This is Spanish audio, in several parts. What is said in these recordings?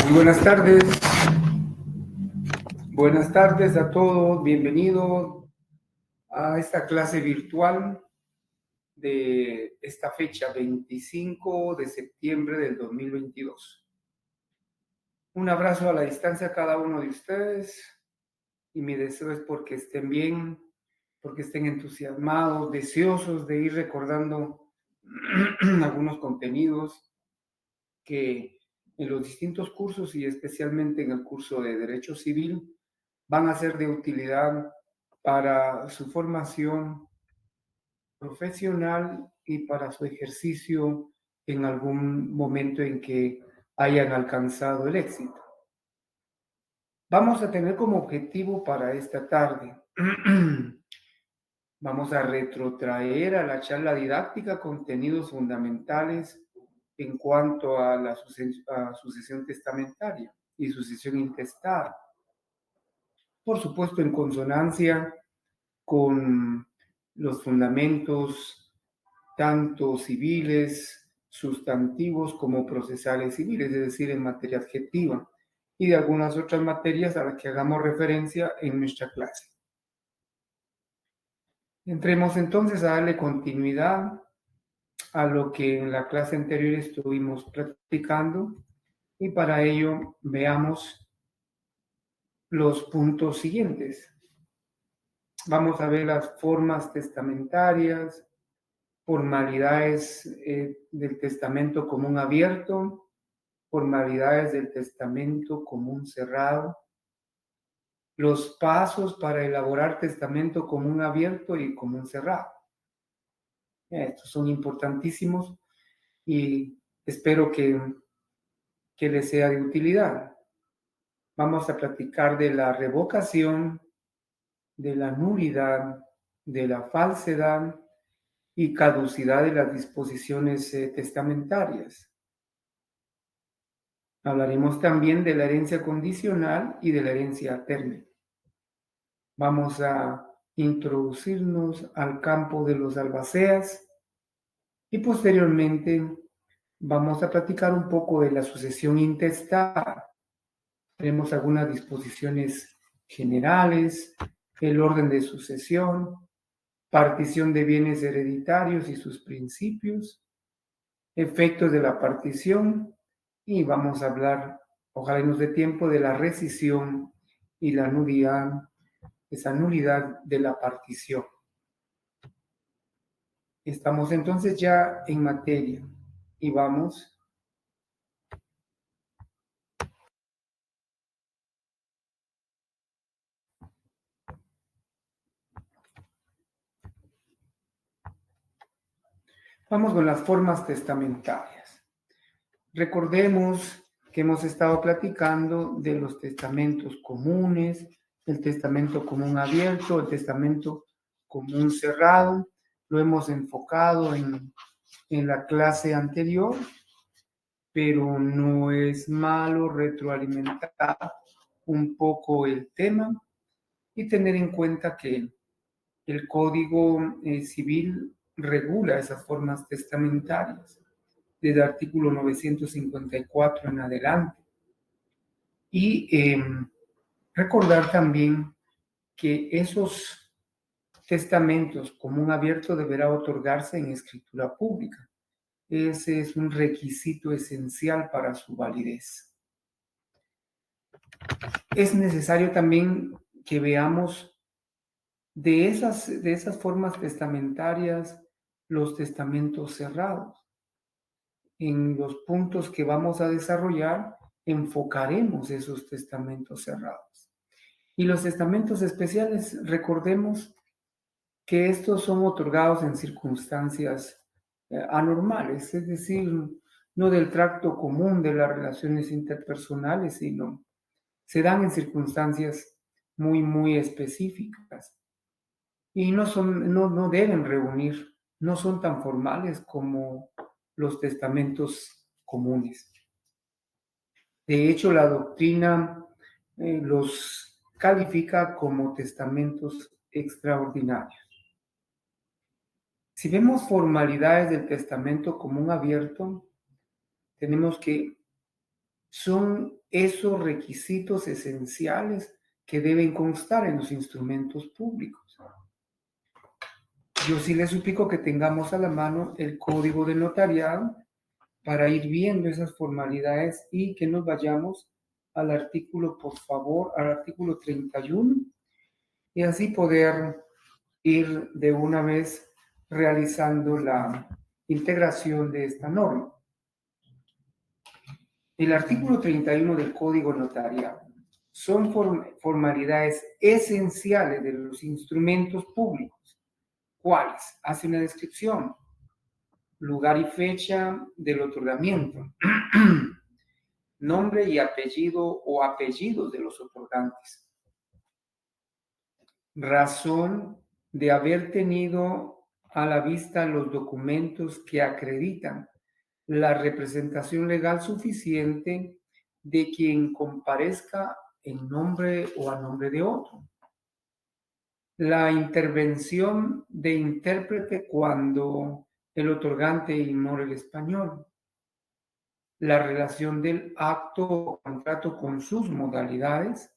Muy buenas tardes a todos, bienvenidos a esta clase virtual de esta fecha, 25 de septiembre del 2022. Un abrazo a la distancia a cada uno de ustedes y mi deseo es porque estén bien, porque estén entusiasmados, deseosos de ir recordando algunos contenidos que en los distintos cursos y especialmente en el curso de Derecho Civil van a ser de utilidad para su formación profesional y para su ejercicio en algún momento en que hayan alcanzado el éxito. Vamos a tener como objetivo para esta tarde, vamos a retrotraer a la charla didáctica contenidos fundamentales en cuanto a la sucesión testamentaria y sucesión intestada. Por supuesto, en consonancia con los fundamentos tanto civiles, sustantivos como procesales civiles, es decir, en materia adjetiva, y de algunas otras materias a las que hagamos referencia en nuestra clase. Entremos entonces a darle continuidad a lo que en la clase anterior estuvimos practicando y para ello veamos los puntos siguientes. Vamos a ver las formas testamentarias, formalidades del testamento común abierto, formalidades del testamento común cerrado, los pasos para elaborar testamento común abierto y común cerrado. Estos son importantísimos y espero que les sea de utilidad. Vamos a platicar de la revocación, de la nulidad, de la falsedad y caducidad de las disposiciones testamentarias. Hablaremos también de la herencia condicional y de la herencia terna. Vamos a introducirnos al campo de los albaceas y posteriormente vamos a platicar un poco de la sucesión intestada. Tenemos algunas disposiciones generales, el orden de sucesión, partición de bienes hereditarios y sus principios, efectos de la partición, y vamos a hablar, ojalá nos dé tiempo, de la rescisión y la nulidad, esa nulidad de la partición. Estamos entonces ya en materia y vamos con las formas testamentarias. Recordemos que hemos estado platicando de los testamentos comunes, el testamento común abierto, el testamento común cerrado. Lo hemos enfocado en la clase anterior, pero no es malo retroalimentar un poco el tema y tener en cuenta que el Código Civil regula esas formas testamentarias desde el artículo 954 en adelante. Y recordar también que esos testamentos común abierto deberá otorgarse en escritura pública. Ese es un requisito esencial para su validez. Es necesario también que veamos de esas formas testamentarias los testamentos cerrados. En los puntos que vamos a desarrollar, enfocaremos esos testamentos cerrados. Y los testamentos especiales, recordemos que estos son otorgados en circunstancias anormales, es decir, no del tracto común de las relaciones interpersonales, sino se dan en circunstancias muy, muy específicas. Y no deben reunir, no son tan formales como los testamentos comunes. De hecho, la doctrina los califica como testamentos extraordinarios. Si vemos formalidades del testamento común abierto, tenemos que Son esos requisitos esenciales que deben constar en los instrumentos públicos. Yo sí les suplico que tengamos a la mano el código de notariado para ir viendo esas formalidades y que nos vayamos al artículo, por favor, al artículo 31 y así poder ir de una vez realizando la integración de esta norma. El artículo 31 del Código Notarial son formalidades esenciales de los instrumentos públicos. ¿Cuáles? Hace una descripción, lugar y fecha del otorgamiento, nombre y apellido o apellidos de los otorgantes, razón de haber tenido a la vista los documentos que acreditan la representación legal suficiente de quien comparezca en nombre o a nombre de otro. La intervención de intérprete cuando el otorgante ignore el español. La relación del acto o contrato con sus modalidades.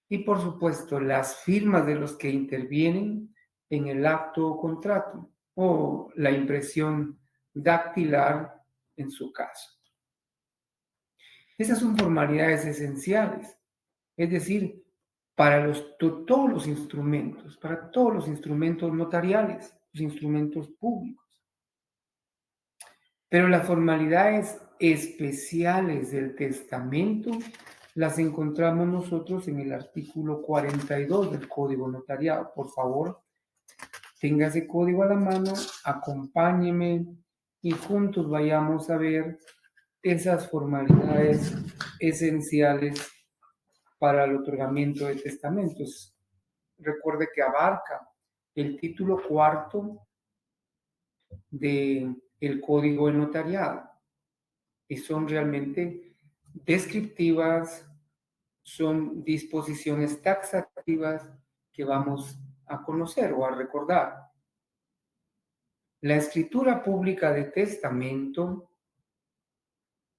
Y por supuesto, las firmas de los que intervienen en el acto o contrato o la impresión dactilar en su caso. Esas son formalidades esenciales, es decir, para todos los instrumentos, para todos los instrumentos notariales, los instrumentos públicos. Pero las formalidades especiales del testamento las encontramos nosotros en el artículo 42 del Código Notariado. Por favor, tenga ese código a la mano, acompáñeme y juntos vayamos a ver esas formalidades esenciales para el otorgamiento de testamentos. Recuerde que abarca el título cuarto del Código de Notariado y son realmente descriptivas, son disposiciones taxativas que vamos a conocer o a recordar. La escritura pública de testamento,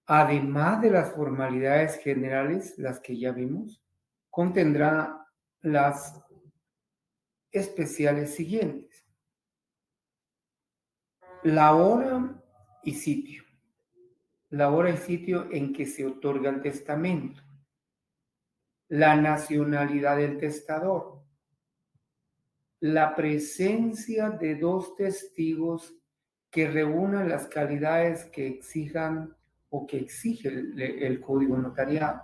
además de las formalidades generales, las que ya vimos, contendrá las especiales siguientes. La hora y sitio. La hora y sitio en que se otorga el testamento. La nacionalidad del testador. La presencia de dos testigos que reúnan las calidades que exijan o que exige el Código Notariado.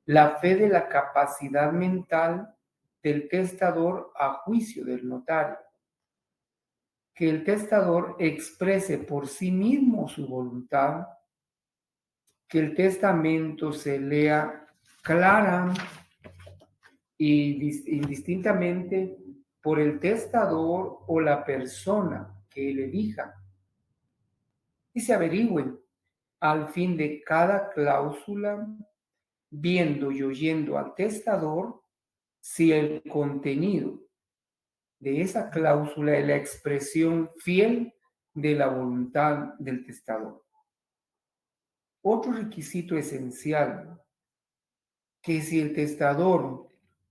La fe de la capacidad mental del testador a juicio del notario. Que el testador exprese por sí mismo su voluntad. Que el testamento se lea clara y indistintamente por el testador o la persona que él elija. Y se averigüen al fin de cada cláusula, viendo y oyendo al testador, si el contenido de esa cláusula es la expresión fiel de la voluntad del testador. Otro requisito esencial, que si el testador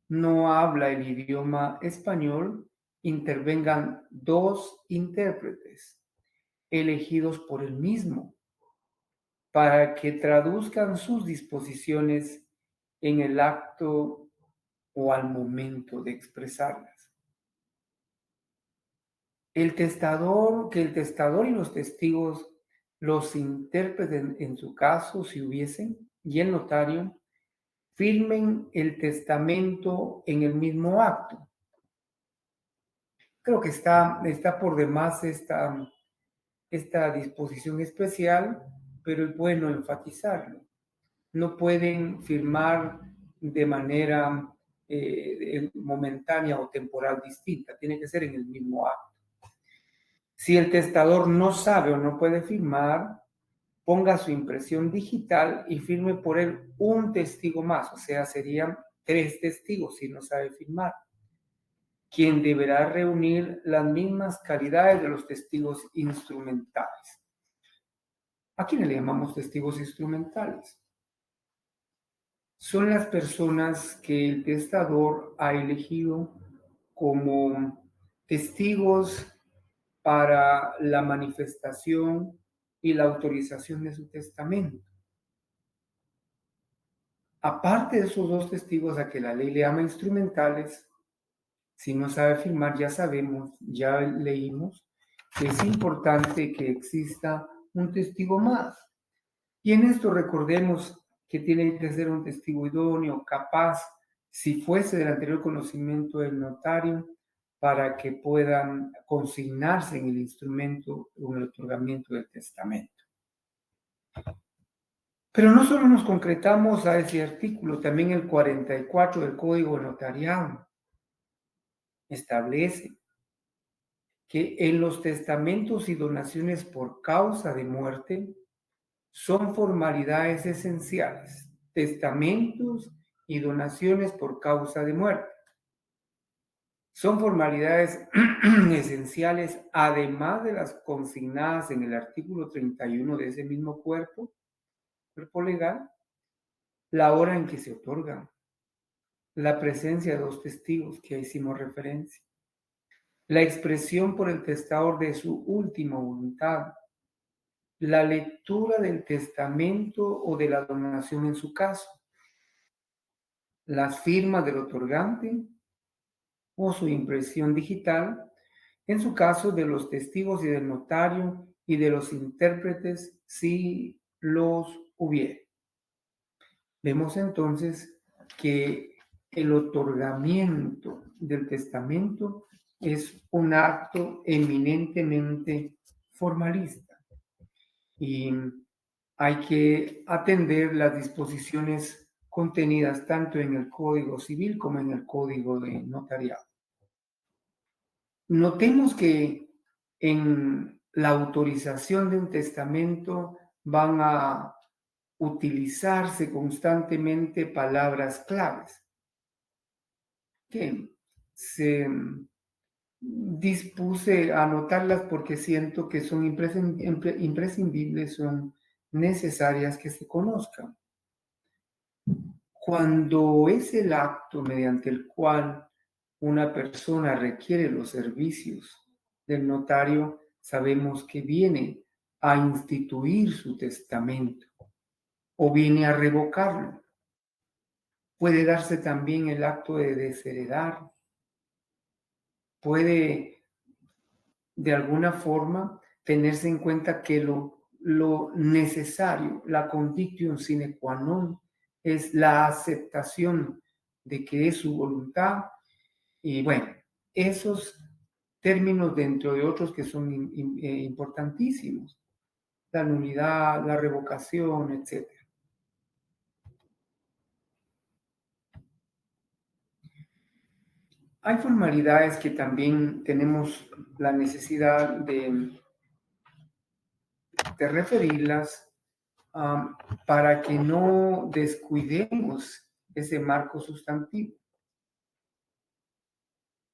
no habla el idioma español, intervengan dos intérpretes elegidos por él mismo para que traduzcan sus disposiciones en el acto o al momento de expresarlas. Que el testador y los testigos los intérpreten en su caso, si hubiesen, y el notario firmen el testamento en el mismo acto. Creo que está por demás esta disposición especial, pero es bueno enfatizarlo. No pueden firmar de manera momentánea o temporal distinta, tiene que ser en el mismo acto. Si el testador no sabe o no puede firmar, ponga su impresión digital y firme por él un testigo más, o sea, serían 3 testigos si no sabe firmar, quien deberá reunir las mismas calidades de los testigos instrumentales. ¿A quiénes le llamamos testigos instrumentales? Son las personas que el testador ha elegido como testigos para la manifestación y la autorización de su testamento. Aparte de esos dos testigos a que la ley le llama instrumentales, si no sabe firmar, ya sabemos, ya leímos, que es importante que exista un testigo más. Y en esto recordemos que tiene que ser un testigo idóneo, capaz, si fuese del anterior conocimiento del notario, para que puedan consignarse en el instrumento o en el otorgamiento del testamento. Pero no solo nos concretamos a ese artículo, también el 44 del Código Notarial establece que en los testamentos y donaciones por causa de muerte son formalidades esenciales, testamentos y donaciones por causa de muerte. Son formalidades esenciales, además de las consignadas en el artículo 31 de ese mismo cuerpo legal, la hora en que se otorgan, la presencia de dos testigos que hicimos referencia, la expresión por el testador de su última voluntad, la lectura del testamento o de la donación en su caso, las firmas del otorgante o su impresión digital, en su caso de los testigos y del notario y de los intérpretes si los hubiere. Vemos entonces que el otorgamiento del testamento es un acto eminentemente formalista y hay que atender las disposiciones contenidas tanto en el Código Civil como en el Código de Notariado. Notemos que en la autorización de un testamento van a utilizarse constantemente palabras claves que se dispuse a anotarlas porque siento que son imprescindibles, son necesarias que se conozcan. Cuando es el acto mediante el cual una persona requiere los servicios del notario, sabemos que viene a instituir su testamento o viene a revocarlo. Puede darse también el acto de desheredar. Puede, de alguna forma, tenerse en cuenta que lo necesario, la condition sine qua non, es la aceptación de que es su voluntad. Y bueno, esos términos, dentro de otros que son importantísimos, la nulidad, la revocación, etc. Hay formalidades que también tenemos la necesidad de referirlas para que no descuidemos ese marco sustantivo.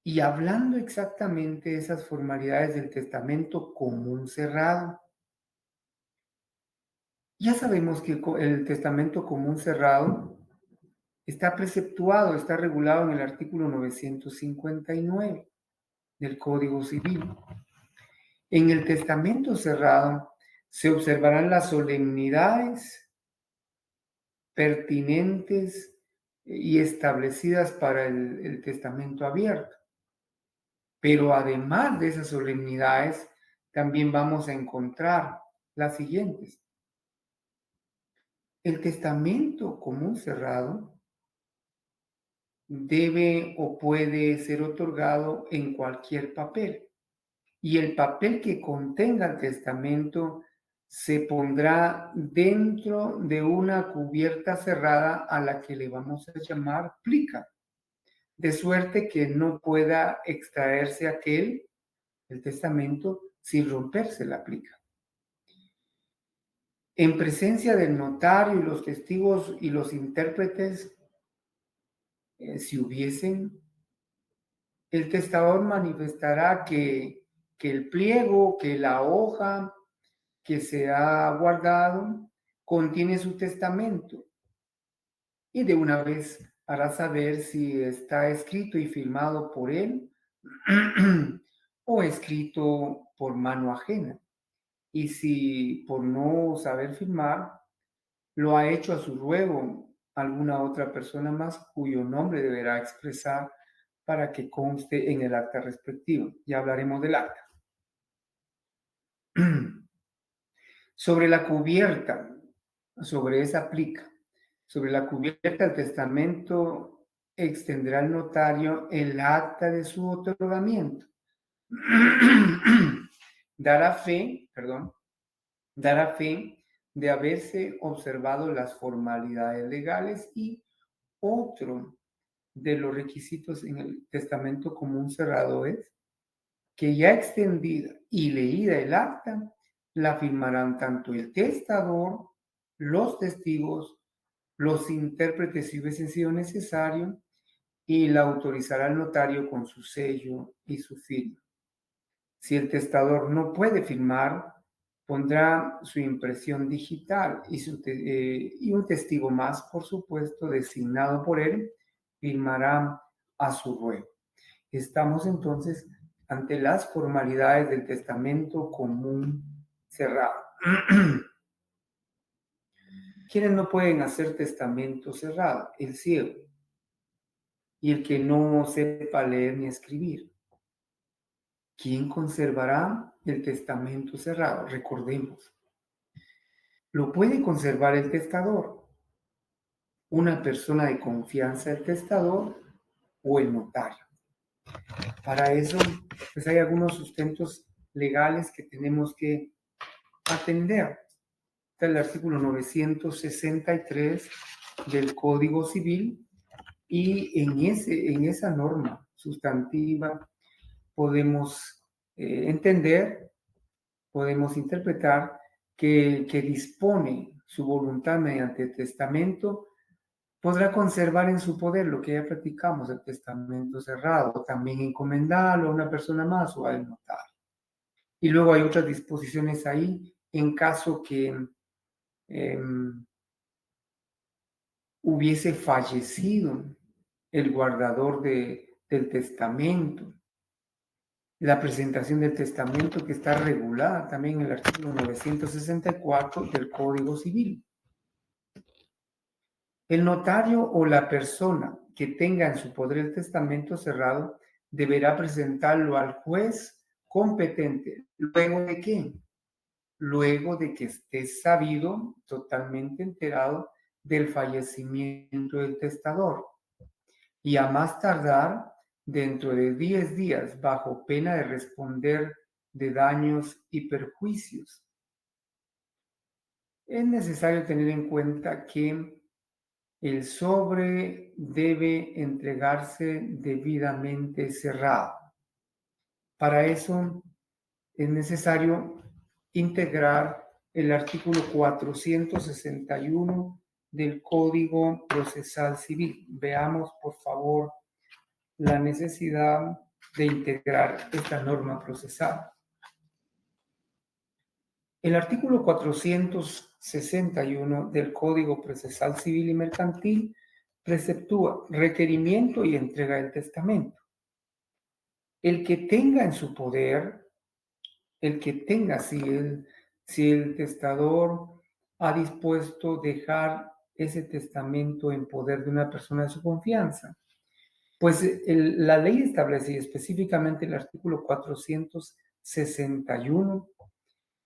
Y hablando exactamente de esas formalidades del testamento común cerrado, ya sabemos que el testamento común cerrado está preceptuado, está regulado en el artículo 959 del Código Civil. En el testamento cerrado se observarán las solemnidades pertinentes y establecidas para el testamento abierto. Pero además de esas solemnidades, también vamos a encontrar las siguientes. El testamento común cerrado debe o puede ser otorgado en cualquier papel. Y el papel que contenga el testamento se pondrá dentro de una cubierta cerrada a la que le vamos a llamar plica, de suerte que no pueda extraerse el testamento, sin romperse la plica. En presencia del notario y los testigos y los intérpretes, si hubiesen, el testador manifestará que el pliego, que la hoja, que se ha guardado contiene su testamento y de una vez hará saber si está escrito y firmado por él o escrito por mano ajena. Y si por no saber firmar, lo ha hecho a su ruego alguna otra persona más cuyo nombre deberá expresar para que conste en el acta respectivo. Ya hablaremos del acta. Sobre la cubierta, sobre esa aplica. Sobre la cubierta del testamento extendrá el notario el acta de su otorgamiento. Dará fe de haberse observado las formalidades legales y otro de los requisitos en el testamento común cerrado es que ya extendida y leída el acta, la firmarán tanto el testador, los testigos, los intérpretes si hubiese sido necesario, y la autorizará el notario con su sello y su firma. Si el testador no puede firmar, pondrá su impresión digital y un testigo más, por supuesto, designado por él, firmará a su ruego. Estamos entonces ante las formalidades del testamento común cerrado. ¿Quiénes no pueden hacer testamento cerrado? El ciego y el que no sepa leer ni escribir. ¿Quién conservará el testamento cerrado? Recordemos, lo puede conservar el testador, una persona de confianza del testador o el notario. Para eso, pues hay algunos sustentos legales que tenemos que atender. Está el artículo 963 del Código Civil y en esa norma sustantiva podemos entender, podemos interpretar que el que dispone su voluntad mediante testamento podrá conservar en su poder lo que ya platicamos, el testamento cerrado, también encomendarlo a una persona más o al notario. Y luego hay otras disposiciones ahí en caso que hubiese fallecido el guardador del testamento. La presentación del testamento que está regulada también en el artículo 964 del Código Civil. El notario o la persona que tenga en su poder el testamento cerrado deberá presentarlo al juez competente. ¿Luego de qué? Luego de que esté sabido, totalmente enterado del fallecimiento del testador. Y a más tardar dentro de 10 días, bajo pena de responder de daños y perjuicios. Es necesario tener en cuenta que el sobre debe entregarse debidamente cerrado. Para eso es necesario integrar el artículo 461 del Código Procesal Civil. Veamos, por favor, la necesidad de integrar esta norma procesal. El artículo 461 del Código Procesal Civil y Mercantil preceptúa requerimiento y entrega del testamento. El que tenga en su poder, si el testador ha dispuesto dejar ese testamento en poder de una persona de su confianza, pues la ley establece específicamente el artículo 461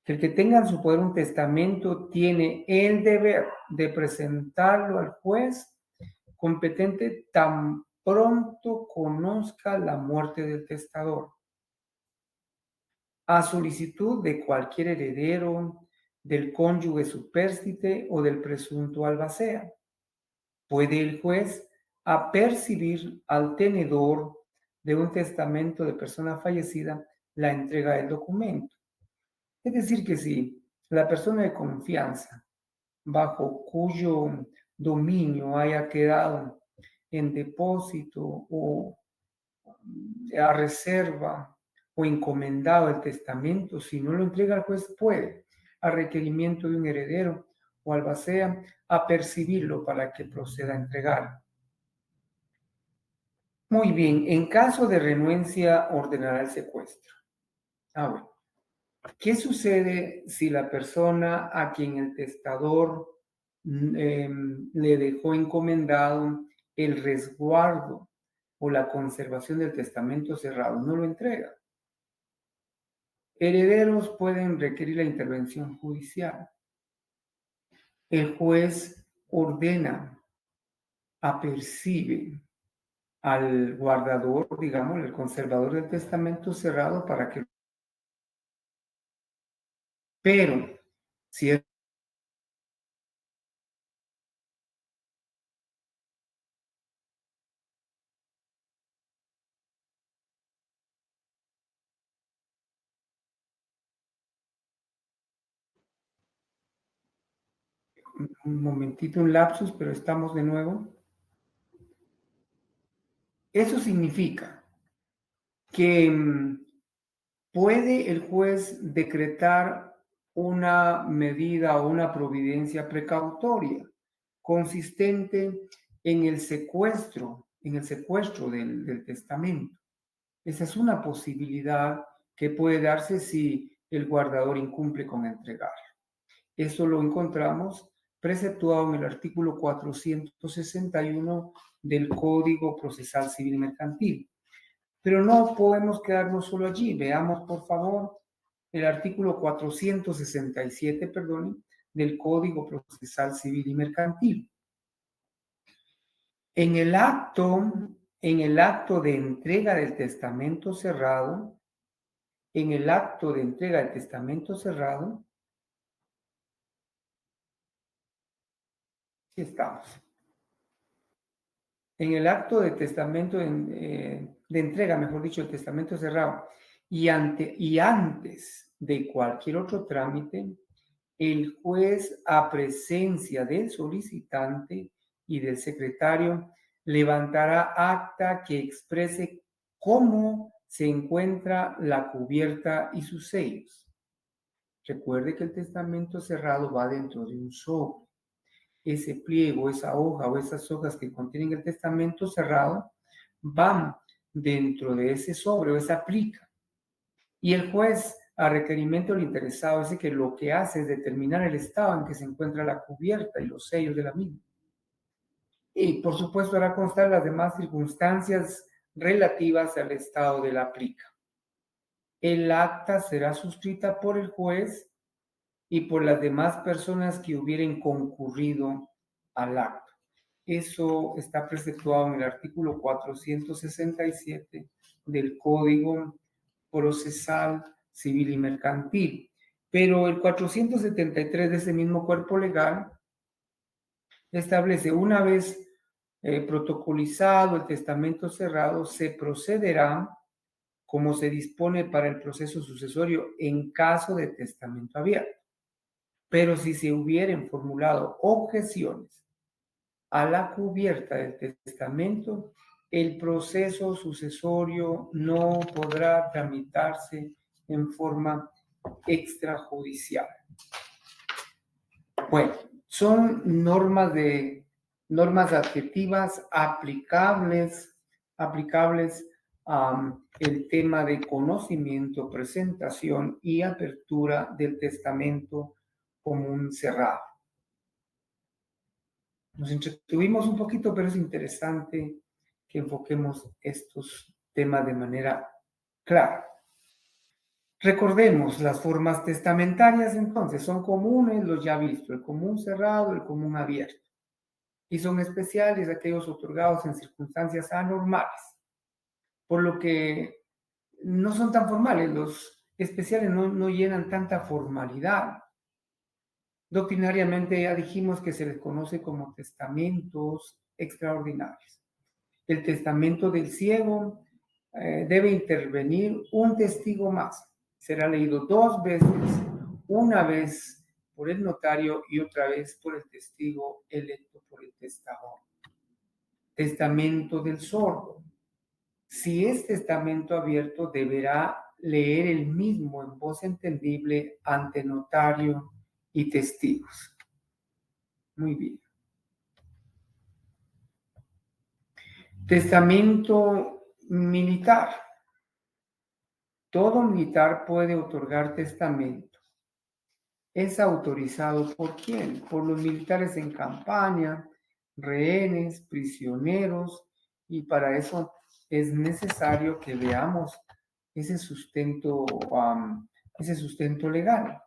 que el que tenga en su poder un testamento tiene el deber de presentarlo al juez competente tan pronto conozca la muerte del testador, a solicitud de cualquier heredero, del cónyuge supérstite o del presunto albacea. Puede el juez apercibir al tenedor de un testamento de persona fallecida la entrega del documento. Es decir, que si la persona de confianza bajo cuyo dominio haya quedado en depósito o a reserva o encomendado el testamento, si no lo entrega al juez, puede. a requerimiento de un heredero o albacea a percibirlo para que proceda a entregarlo. Muy bien, en caso de renuencia ordenará el secuestro. Bueno, ¿qué sucede si la persona a quien el testador le dejó encomendado el resguardo o la conservación del testamento cerrado no lo entrega? Herederos pueden requerir la intervención judicial. El juez ordena, apercibe al guardador, digamos, el conservador del testamento cerrado para que... Pero si es un momentito, un lapsus, pero estamos de nuevo. Eso significa que puede el juez decretar una medida o una providencia precautoria consistente en el secuestro del testamento. Esa es una posibilidad que puede darse si el guardador incumple con entregarlo. Eso lo encontramos preceptuado en el artículo 461 del Código Procesal Civil y Mercantil. Pero no podemos quedarnos solo allí. Veamos, por favor, el artículo 467, del Código Procesal Civil y Mercantil. En el acto de entrega del testamento cerrado, aquí estamos. En el acto de testamento, de entrega, mejor dicho, el testamento cerrado, y antes de cualquier otro trámite, el juez, a presencia del solicitante y del secretario, levantará acta que exprese cómo se encuentra la cubierta y sus sellos. Recuerde que el testamento cerrado va dentro de un sobre. Ese pliego, esa hoja o esas hojas que contienen el testamento cerrado van dentro de ese sobre o esa plica. Y el juez, a requerimiento del interesado, dice que lo que hace es determinar el estado en que se encuentra la cubierta y los sellos de la misma. Y, por supuesto, hará constar las demás circunstancias relativas al estado de la plica. El acta será suscrita por el juez y por las demás personas que hubieran concurrido al acto. Eso está preceptuado en el artículo 467 del Código Procesal Civil y Mercantil. Pero el 473 de ese mismo cuerpo legal establece, una vez protocolizado el testamento cerrado, se procederá como se dispone para el proceso sucesorio en caso de testamento abierto. Pero si se hubieran formulado objeciones a la cubierta del testamento, el proceso sucesorio no podrá tramitarse en forma extrajudicial. Bueno, son normas adjetivas aplicables el tema de conocimiento, presentación y apertura del testamento común cerrado. Nos entretuvimos un poquito, pero es interesante que enfoquemos estos temas de manera clara. Recordemos, las formas testamentarias entonces son comunes, los ya vistos, el común cerrado, el común abierto. Y son especiales aquellos otorgados en circunstancias anormales, por lo que no son tan formales, los especiales no llenan tanta formalidad. Doctrinariamente ya dijimos que se les conoce como testamentos extraordinarios. El testamento del ciego debe intervenir un testigo más. Será leído 2 veces, una vez por el notario y otra vez por el testigo electo por el testador. Testamento del sordo. Si es testamento abierto, deberá leer el mismo en voz entendible ante notario y testigos. Muy bien. Testamento militar. Todo militar puede otorgar testamento. ¿Es autorizado por quién? Por los militares en campaña, rehenes, prisioneros, y para eso es necesario que veamos ese sustento legal.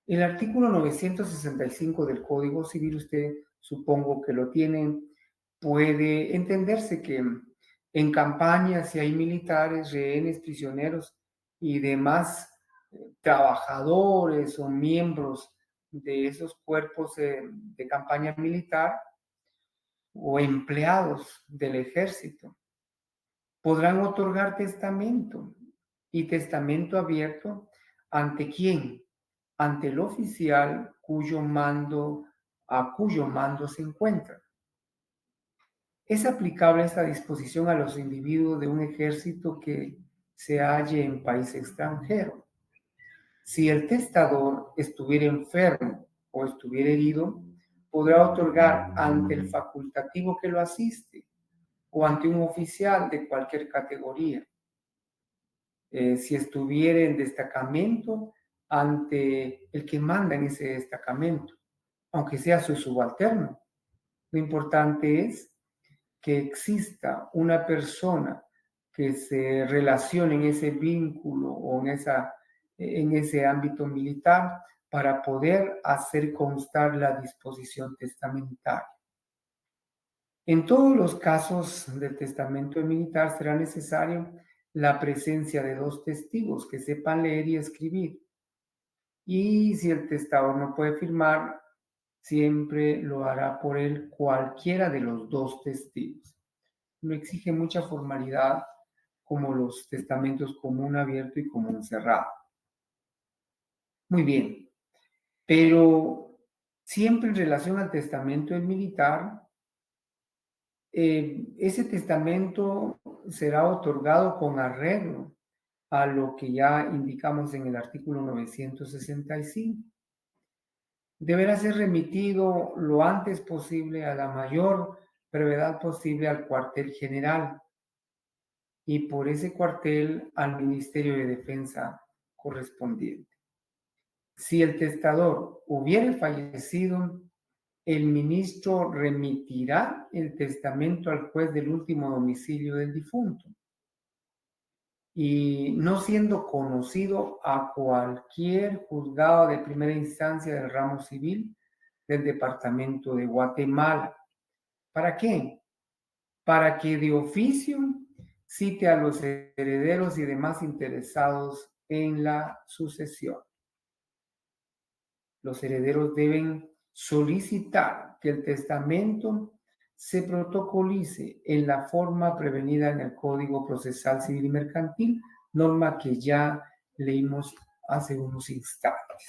El artículo 965 del Código Civil, usted supongo que lo tienen, puede entenderse que en campaña, si hay militares, rehenes, prisioneros y demás trabajadores o miembros de esos cuerpos de campaña militar o empleados del ejército, podrán otorgar testamento y testamento abierto ¿ante quién? Ante el oficial a cuyo mando se encuentra. Es aplicable esta disposición a los individuos de un ejército que se halle en país extranjero. Si el testador estuviera enfermo o estuviera herido, podrá otorgar ante el facultativo que lo asiste o ante un oficial de cualquier categoría. Si estuviera en destacamento, ante el que manda en ese destacamento, aunque sea su subalterno. Lo importante es que exista una persona que se relacione en ese vínculo o en ese ámbito militar para poder hacer constar la disposición testamentaria. En todos los casos del testamento militar será necesario la presencia de 2 testigos que sepan leer y escribir. Y si el testador no puede firmar, siempre lo hará por él cualquiera de los 2 testigos. No exige mucha formalidad como los testamentos común abierto y común cerrado. Muy bien, pero siempre en relación al testamento del militar, ese testamento será otorgado con arreglo a lo que ya indicamos en el artículo 965. Deberá ser remitido lo antes posible, a la mayor brevedad posible, al cuartel general y por ese cuartel al Ministerio de Defensa correspondiente. Si el testador hubiere fallecido, el ministro remitirá el testamento al juez del último domicilio del difunto y no siendo conocido a cualquier juzgado de primera instancia del ramo civil del departamento de Guatemala. ¿Para qué? Para que de oficio cite a los herederos y demás interesados en la sucesión. Los herederos deben solicitar que el testamento se protocolice en la forma prevenida en el Código Procesal Civil y Mercantil, norma que ya leímos hace unos instantes.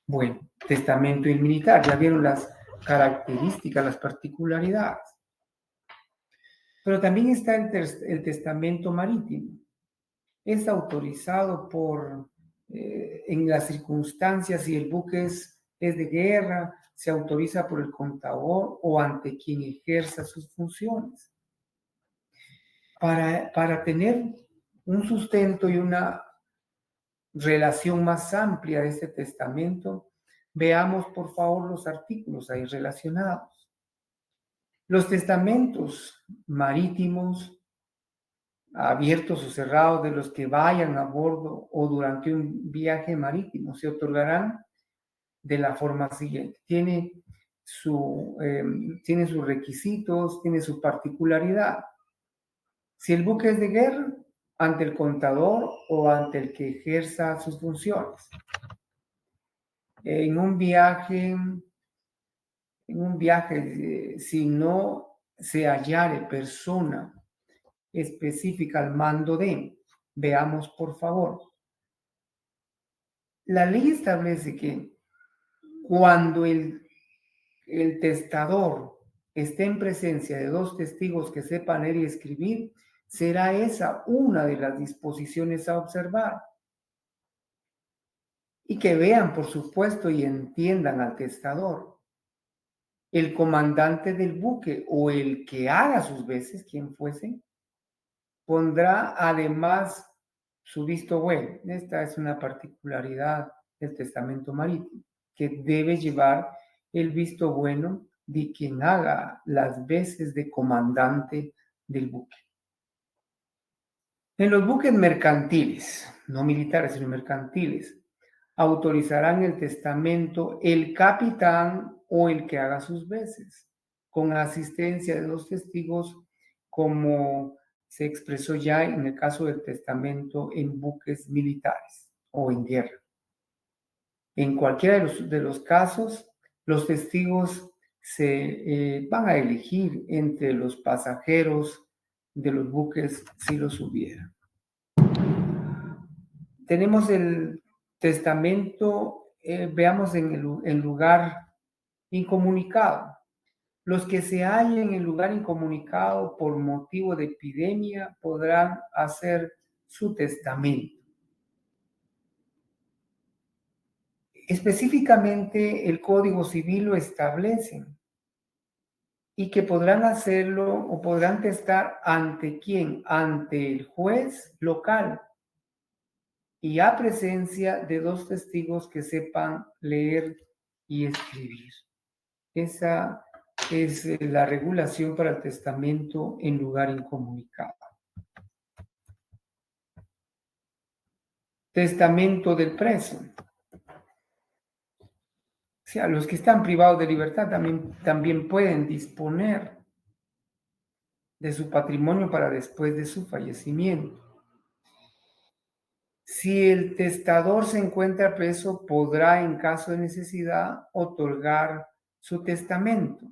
Bueno, testamento militar, ya vieron las características, las particularidades. Pero también está el testamento marítimo. Es autorizado en las circunstancias, si el buque es de guerra, se autoriza por el contador o ante quien ejerza sus funciones. Para tener un sustento y una relación más amplia de este testamento, veamos por favor los artículos ahí relacionados. Los testamentos marítimos, abiertos o cerrados, de los que vayan a bordo o durante un viaje marítimo, se otorgarán de la forma siguiente. Tiene sus requisitos, tiene su particularidad. Si el buque es de guerra, ante el contador o ante el que ejerza sus funciones. En un viaje, si no se hallare persona específica al mando de, veamos por favor. La ley establece que cuando el testador esté en presencia de 2 testigos que sepan leer y escribir, será esa una de las disposiciones a observar. Y que vean, por supuesto, y entiendan al testador. El comandante del buque o el que haga sus veces, quien fuese, pondrá además su visto bueno. Esta es una particularidad del testamento marítimo, que debe llevar el visto bueno de quien haga las veces de comandante del buque. En los buques mercantiles, no militares, sino mercantiles, autorizarán el testamento el capitán o el que haga sus veces, con asistencia de los testigos, como se expresó ya en el caso del testamento en buques militares o en guerra. En cualquiera de los casos, los testigos se van a elegir entre los pasajeros de los buques si los hubiera. Tenemos el testamento, veamos en el lugar incomunicado. Los que se hallen en lugar incomunicado por motivo de epidemia podrán hacer su testamento. Específicamente el Código Civil lo establece y que podrán hacerlo o podrán testar ante quién, ante el juez local y a presencia de 2 testigos que sepan leer y escribir. Esa es la regulación para el testamento en lugar incomunicado. Testamento del preso. O sea, los que están privados de libertad también pueden disponer de su patrimonio para después de su fallecimiento. Si el testador se encuentra preso, podrá, en caso de necesidad, otorgar su testamento.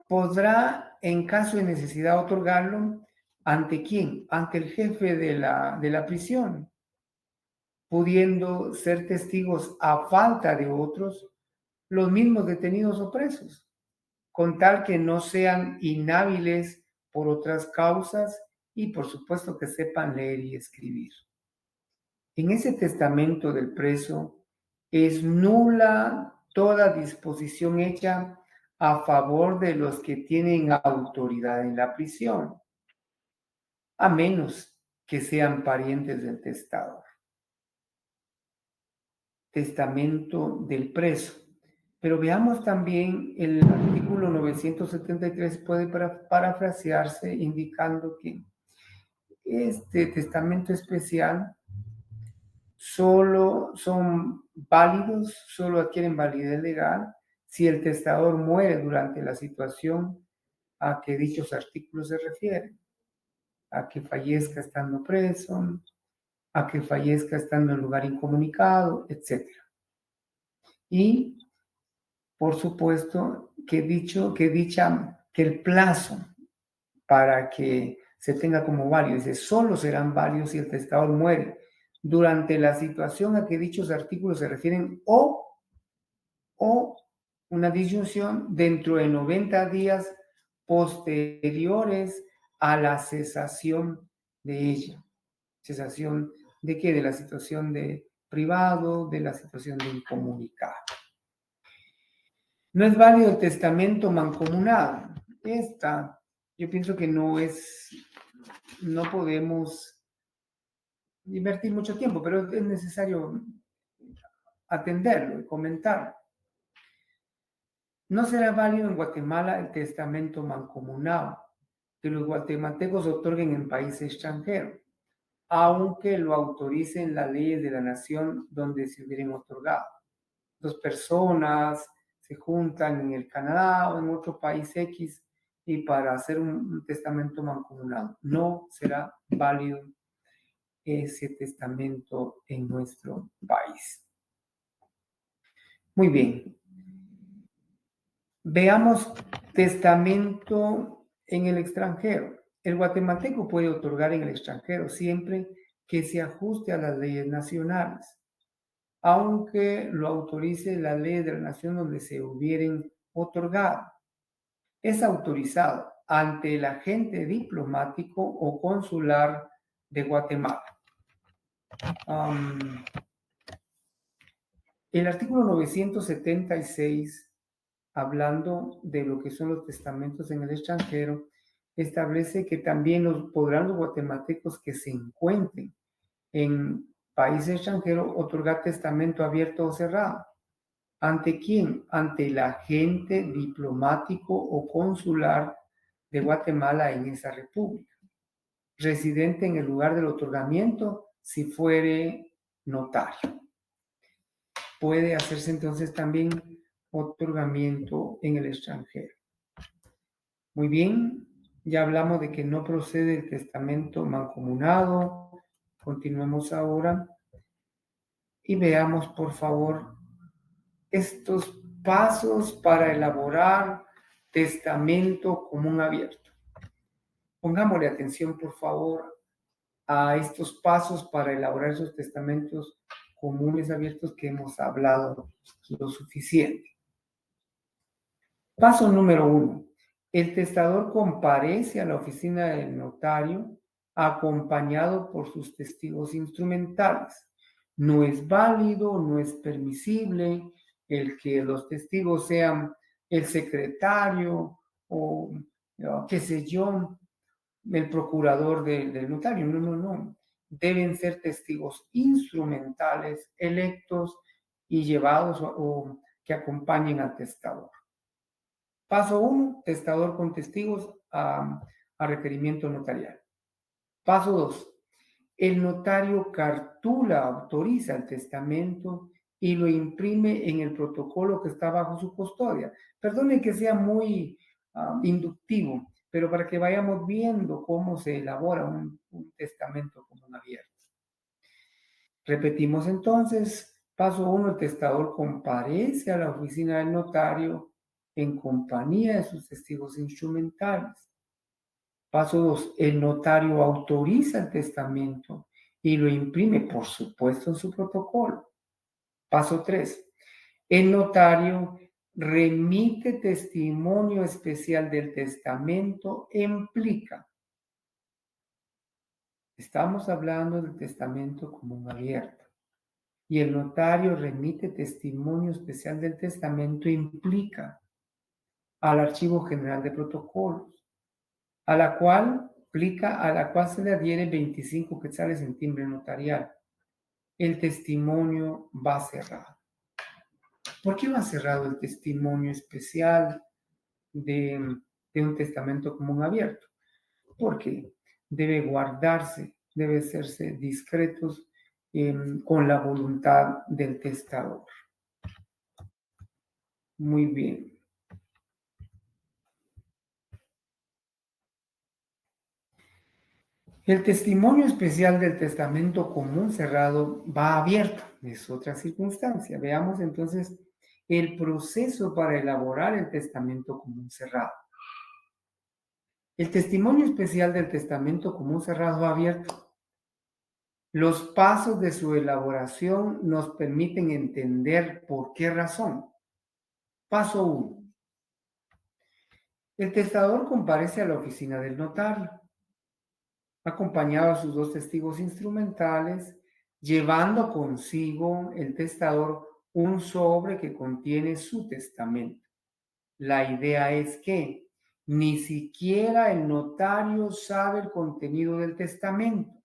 Podrá, en caso de necesidad, otorgarlo ante quién, ante el jefe de la prisión, pudiendo ser testigos a falta de otros los mismos detenidos o presos, con tal que no sean inhábiles por otras causas y por supuesto que sepan leer y escribir. En ese testamento del preso es nula toda disposición hecha a favor de los que tienen autoridad en la prisión, a menos que sean parientes del testador. Testamento del preso. Pero veamos también el artículo 973 puede parafrasearse indicando que este testamento especial solo son válidos, solo adquieren validez legal si el testador muere durante la situación a que dichos artículos se refieren, a que fallezca estando preso, a que fallezca estando en lugar incomunicado, etc. Y, por supuesto, que el plazo para que se tenga como válido, dice, solo serán válidos si el testador muere durante la situación a que dichos artículos se refieren o una disyunción dentro de 90 días posteriores a la cesación de ella. ¿Cesación de qué? De la situación de privado, de la situación de incomunicado. No es válido el testamento mancomunado. Yo pienso que no podemos invertir mucho tiempo, pero es necesario atenderlo y comentarlo. No será válido en Guatemala el testamento mancomunado que los guatemaltecos otorguen en país extranjero, aunque lo autoricen las leyes de la nación donde se hubieran otorgado. 2 personas se juntan en el Canadá o en otro país X y para hacer un testamento mancomunado. No será válido ese testamento en nuestro país. Muy bien. Veamos testamento en el extranjero. El guatemalteco puede otorgar en el extranjero siempre que se ajuste a las leyes nacionales, aunque lo autorice la ley de la nación donde se hubieran otorgado. es autorizado ante el agente diplomático o consular de Guatemala. El artículo 976, hablando de lo que son los testamentos en el extranjero, establece que también podrán los guatemaltecos que se encuentren en país extranjero otorgar testamento abierto o cerrado. ¿Ante quién? Ante el agente diplomático o consular de Guatemala en esa república, residente en el lugar del otorgamiento si fuere notario. Puede hacerse entonces también otorgamiento en el extranjero. Muy bien, ya hablamos de que no procede el testamento mancomunado. Continuemos ahora y veamos, por favor, estos pasos para elaborar testamento común abierto. Pongámosle atención, por favor, a estos pasos para elaborar esos testamentos comunes abiertos que hemos hablado lo suficiente. Paso número 1. El testador comparece a la oficina del notario acompañado por sus testigos instrumentales. No es válido, no es permisible el que los testigos sean el secretario o qué sé yo, el procurador del notario. No. Deben ser testigos instrumentales, electos y llevados o que acompañen al testador. Paso 1, testador con testigos a requerimiento notarial. Paso 2, el notario cartula, autoriza el testamento y lo imprime en el protocolo que está bajo su custodia. Perdone que sea muy inductivo, pero para que vayamos viendo cómo se elabora un testamento común abierto. Repetimos entonces, paso 1, el testador comparece a la oficina del notario en compañía de sus testigos instrumentales. Paso 2, el notario autoriza el testamento y lo imprime, por supuesto, en su protocolo. Paso 3, el notario remite testimonio especial del testamento en plica. Estamos hablando del testamento común abierto. Y el notario remite testimonio especial del testamento implica al Archivo General de Protocolos, a la cual se le adhiere 25 quetzales en timbre notarial. El testimonio va cerrado. ¿Por qué va cerrado el testimonio especial de un testamento común abierto? Porque debe guardarse, debe hacerse discretos con la voluntad del testador. Muy bien. El testimonio especial del testamento común cerrado va abierto, es otra circunstancia. Veamos entonces el proceso para elaborar el testamento común cerrado. El testimonio especial del testamento común cerrado va abierto. Los pasos de su elaboración nos permiten entender por qué razón. Paso 1. El testador comparece a la oficina del notario, acompañado a sus dos testigos instrumentales, llevando consigo el testador un sobre que contiene su testamento. La idea es que ni siquiera el notario sabe el contenido del testamento.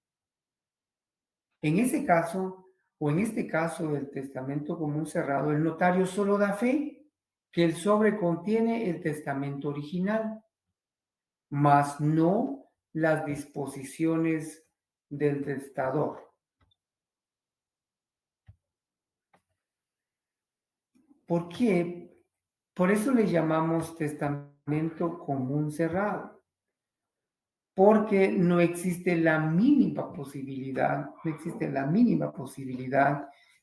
En ese caso, o en este caso del testamento común cerrado, el notario solo da fe que el sobre contiene el testamento original, mas no las disposiciones del testador. ¿Por qué? Por eso le llamamos testamento común cerrado, porque no existe la mínima posibilidad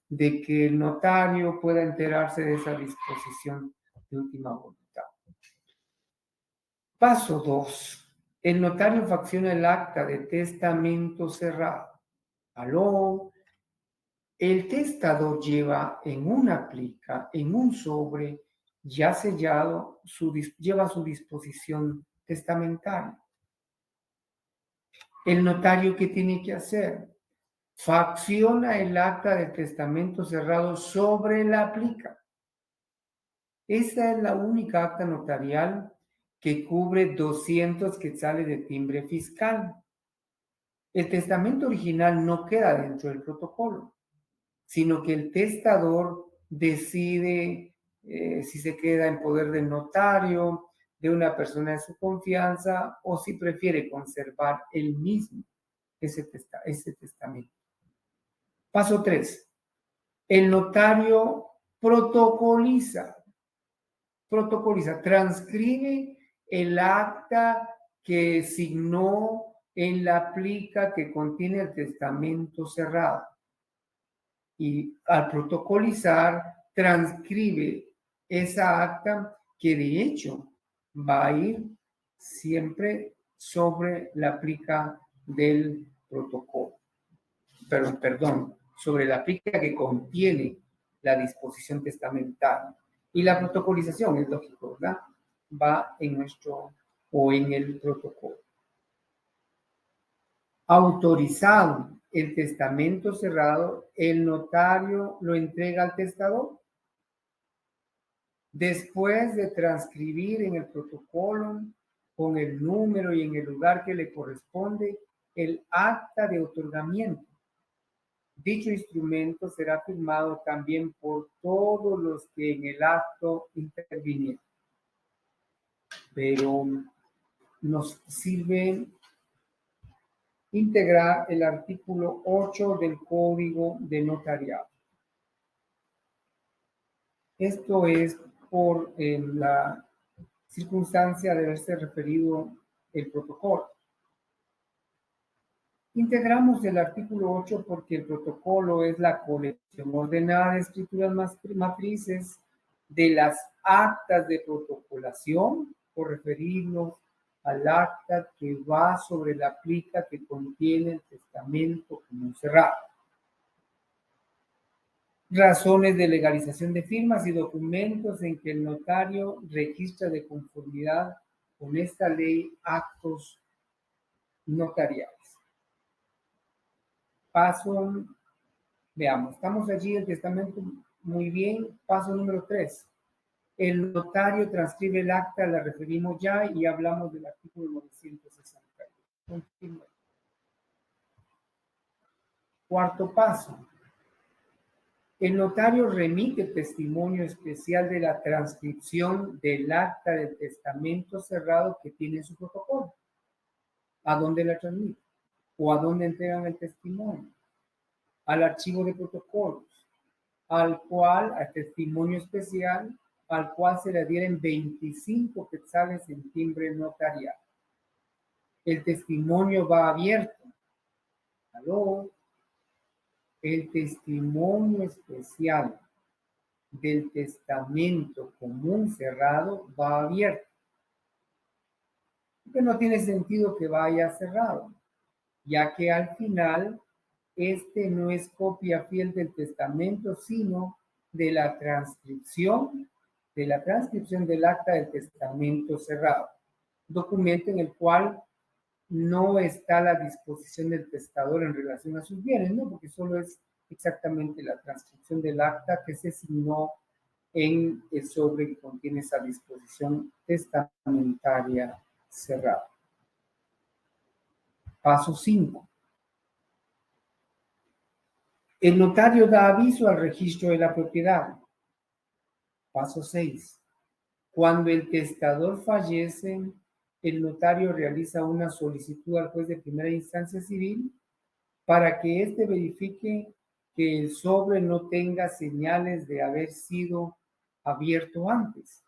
de que el notario pueda enterarse de esa disposición de última voluntad. Paso 2. El notario facciona el acta de testamento cerrado. Aló. El testador lleva en una plica, en un sobre, ya sellado, lleva su disposición testamentaria. El notario, ¿qué tiene que hacer? Facciona el acta del testamento cerrado sobre la plica. Esa es la única acta notarial que cubre 200 quetzales de timbre fiscal. El testamento original no queda dentro del protocolo, sino que el testador decide si se queda en poder del notario, de una persona de su confianza, o si prefiere conservar él mismo ese testamento. Paso 3. El notario protocoliza, transcribe el acta que signó en la plica que contiene el testamento cerrado. Y al protocolizar, transcribe esa acta que de hecho va a ir siempre sobre la plica del protocolo. Perdón, sobre la plica que contiene la disposición testamentaria. Y la protocolización, es lógico, ¿verdad? Va en el protocolo. Autorizado el testamento cerrado, el notario lo entrega al testador. Después de transcribir en el protocolo, con el número y en el lugar que le corresponde, el acta de otorgamiento. Dicho instrumento será firmado también por todos los que en el acto intervinieron. Pero nos sirve integrar el artículo 8 del Código de Notariado. Esto es por la circunstancia de haberse referido el protocolo. Integramos el artículo 8 porque el protocolo es la colección ordenada de escrituras matrices de las actas de protocolación, por referirnos al acta que va sobre la plica que contiene el testamento común cerrado. Razones de legalización de firmas y documentos en que el notario registra de conformidad con esta ley actos notariales. Paso, veamos, estamos allí, el testamento muy bien. Paso número 3. El notario transcribe el acta, la referimos ya y hablamos del artículo 960. Continúe. Cuarto paso. El notario remite testimonio especial de la transcripción del acta del testamento cerrado que tiene en su protocolo. ¿A dónde la transmite? ¿O a dónde entregan el testimonio? Al archivo de protocolos, al testimonio especial, al cual se le adhieren 25 quetzales en timbre notarial. El testimonio va abierto. ¿Aló? El testimonio especial del testamento común cerrado va abierto. Porque no tiene sentido que vaya cerrado, ya que al final este no es copia fiel del testamento, sino de la transcripción del acta del testamento cerrado, documento en el cual no está la disposición del testador en relación a sus bienes, ¿no? Porque solo es exactamente la transcripción del acta que se signó en el sobre que contiene esa disposición testamentaria cerrada. Paso 5. El notario da aviso al registro de la propiedad. Paso 6. Cuando el testador fallece, el notario realiza una solicitud al juez de primera instancia civil para que éste verifique que el sobre no tenga señales de haber sido abierto antes.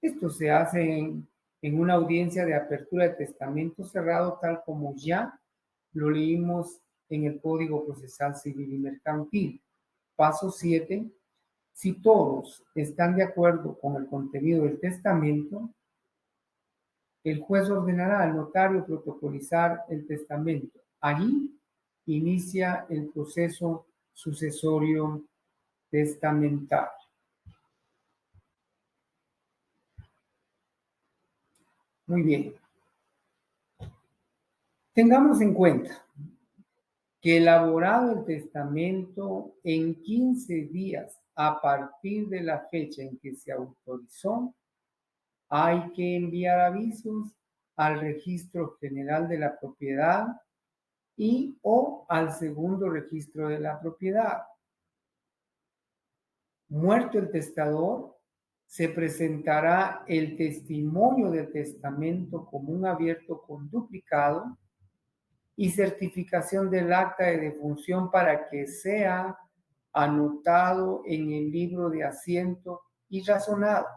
Esto se hace en una audiencia de apertura de testamento cerrado, tal como ya lo leímos en el Código Procesal Civil y Mercantil. Paso 7. Si todos están de acuerdo con el contenido del testamento, el juez ordenará al notario protocolizar el testamento. Allí inicia el proceso sucesorio testamentario. Muy bien. Tengamos en cuenta que elaborado el testamento en 15 días a partir de la fecha en que se autorizó, hay que enviar avisos al Registro General de la Propiedad y o al segundo registro de la propiedad. Muerto el testador, se presentará el testimonio del testamento común abierto con duplicado y certificación del acta de defunción para que sea anotado en el libro de asiento y razonado,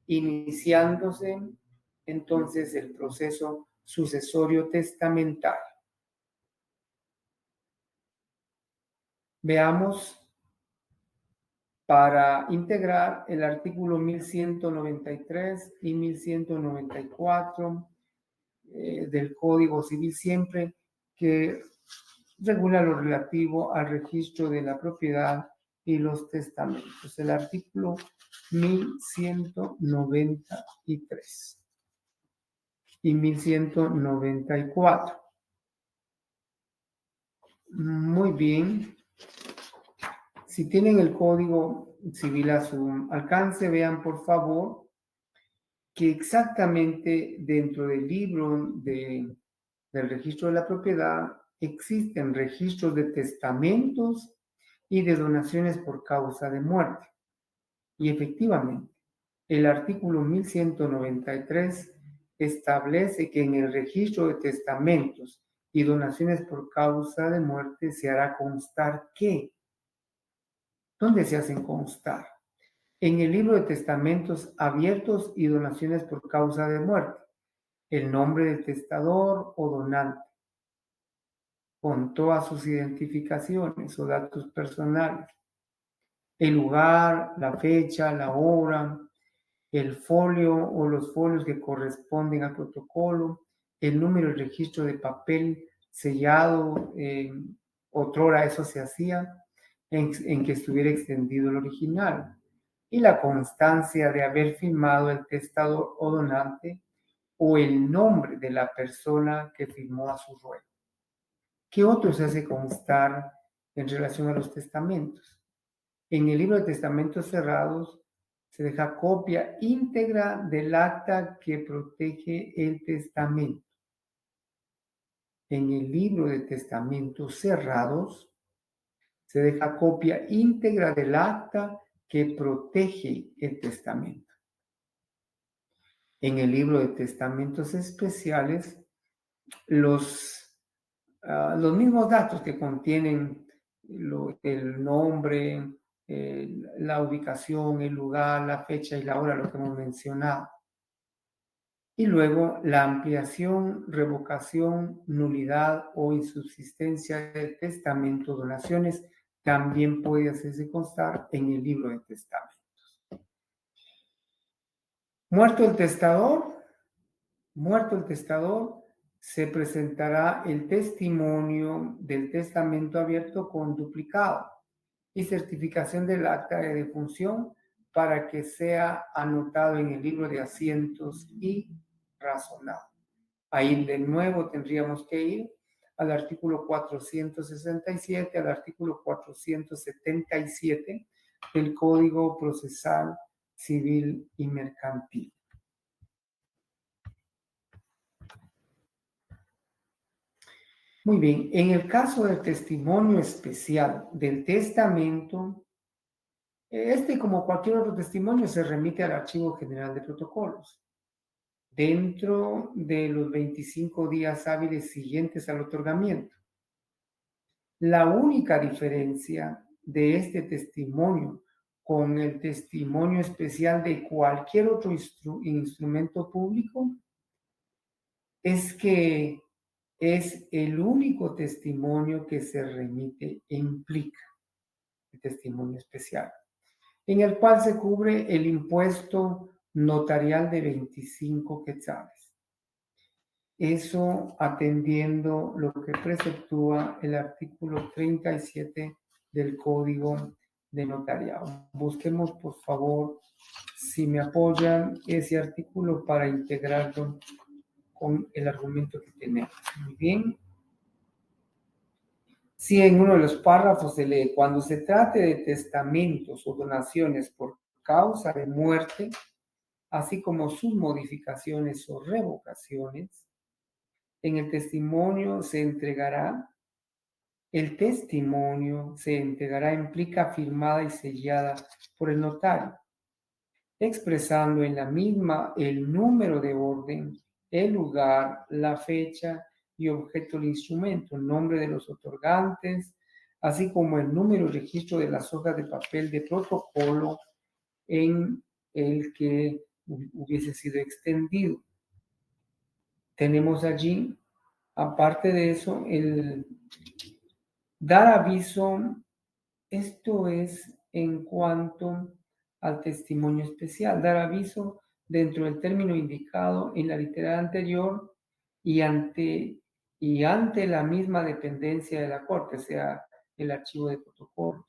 iniciándose entonces el proceso sucesorio testamentario. Veamos para integrar el artículo 1193 y 1194 del Código Civil siempre, que regula lo relativo al registro de la propiedad y los testamentos. El artículo 1193 y 1194. Muy bien. Si tienen el Código Civil a su alcance, vean por favor que exactamente dentro del libro del registro de la propiedad existen registros de testamentos y de donaciones por causa de muerte. Y efectivamente, el artículo 1193 establece que en el registro de testamentos y donaciones por causa de muerte se hará constar que, ¿dónde se hacen constar? En el libro de testamentos abiertos y donaciones por causa de muerte, el nombre del testador o donante, con todas sus identificaciones o datos personales, el lugar, la fecha, la hora, el folio o los folios que corresponden al protocolo, el número y registro de papel sellado, otrora eso se hacía, en que estuviera extendido el original, y la constancia de haber firmado el testador o donante o el nombre de la persona que firmó a su ruego. ¿Qué otro se hace constar en relación a los testamentos? En el libro de testamentos cerrados se deja copia íntegra del acta que protege el testamento. En el libro de testamentos cerrados se deja copia íntegra del acta que protege el testamento. En el libro de testamentos especiales, los mismos datos que contienen el nombre, la ubicación, el lugar, la fecha y la hora, lo que hemos mencionado. Y luego la ampliación, revocación, nulidad o insubsistencia del testamento, donaciones, también puede hacerse constar en el libro de testamentos. Muerto el testador, se presentará el testimonio del testamento abierto con duplicado y certificación del acta de defunción para que sea anotado en el libro de asientos y razonado. Ahí de nuevo tendríamos que ir al artículo 467, al artículo 477 del Código Procesal Civil y Mercantil. Muy bien, en el caso del testimonio especial del testamento, como cualquier otro testimonio, se remite al Archivo General de Protocolos dentro de los 25 días hábiles siguientes al otorgamiento. La única diferencia de este testimonio con el testimonio especial de cualquier otro instrumento público es que es el único testimonio que se remite e implica el testimonio especial, en el cual se cubre el impuesto notarial de 25 quetzales. Eso atendiendo lo que preceptúa el artículo 37 del Código de notariado. Busquemos, por favor, si me apoyan, ese artículo para integrarlo con el argumento que tenemos. Muy bien. Si en uno de los párrafos se lee, cuando se trate de testamentos o donaciones por causa de muerte, así como sus modificaciones o revocaciones, en el testimonio se entregará, el testimonio se entregará en plica firmada y sellada por el notario, expresando en la misma el número de orden, el lugar, la fecha y objeto del instrumento, el nombre de los otorgantes, así como el número y registro de las hojas de papel de protocolo en el que hubiese sido extendido. Tenemos allí, aparte de eso, el dar aviso. Esto es en cuanto al testimonio especial, dar aviso dentro del término indicado en la literal anterior y ante la misma dependencia de la Corte, sea el archivo de protocolos,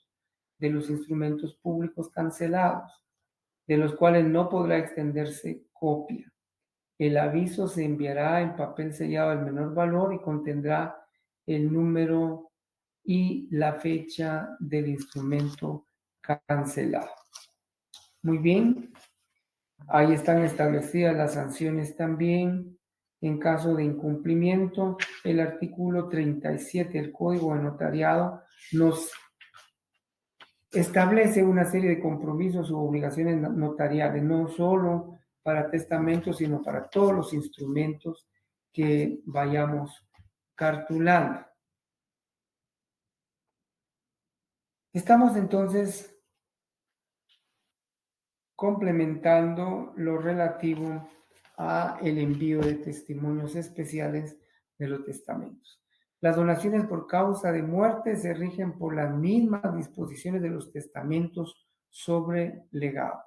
de los instrumentos públicos cancelados, de los cuales no podrá extenderse copia. El aviso se enviará en papel sellado al menor valor y contendrá el número y la fecha del instrumento cancelado. Muy bien, ahí están establecidas las sanciones también en caso de incumplimiento. El artículo 37 del Código de Notariado nos establece una serie de compromisos u obligaciones notariales, no solo para testamentos, sino para todos los instrumentos que vayamos cartulando. Estamos entonces complementando lo relativo a el envío de testimonios especiales de los testamentos. Las donaciones por causa de muerte se rigen por las mismas disposiciones de los testamentos sobre legados.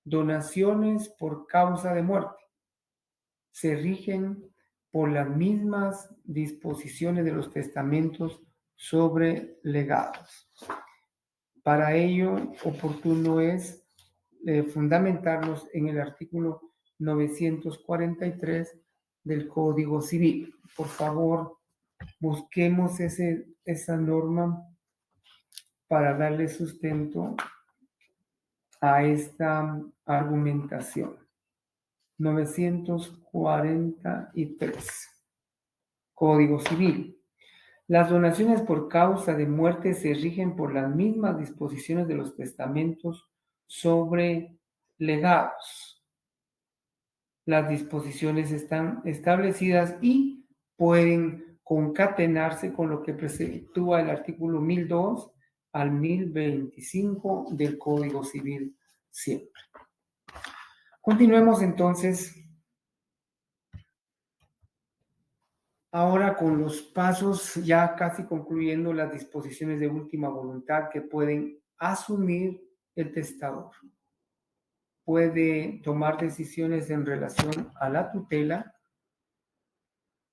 Donaciones por causa de muerte se rigen por las mismas disposiciones de los testamentos sobre legados. Para ello, oportuno es fundamentarnos en el artículo 943 del Código Civil. Por favor, busquemos esa norma para darle sustento a esta argumentación. 943, Código Civil. Las donaciones por causa de muerte se rigen por las mismas disposiciones de los testamentos sobre legados. Las disposiciones están establecidas y pueden concatenarse con lo que preceptúa el artículo 1002 al 1025 del Código Civil siempre. Continuemos entonces ahora con los pasos, ya casi concluyendo las disposiciones de última voluntad que pueden asumir el testador. Puede tomar decisiones en relación a la tutela,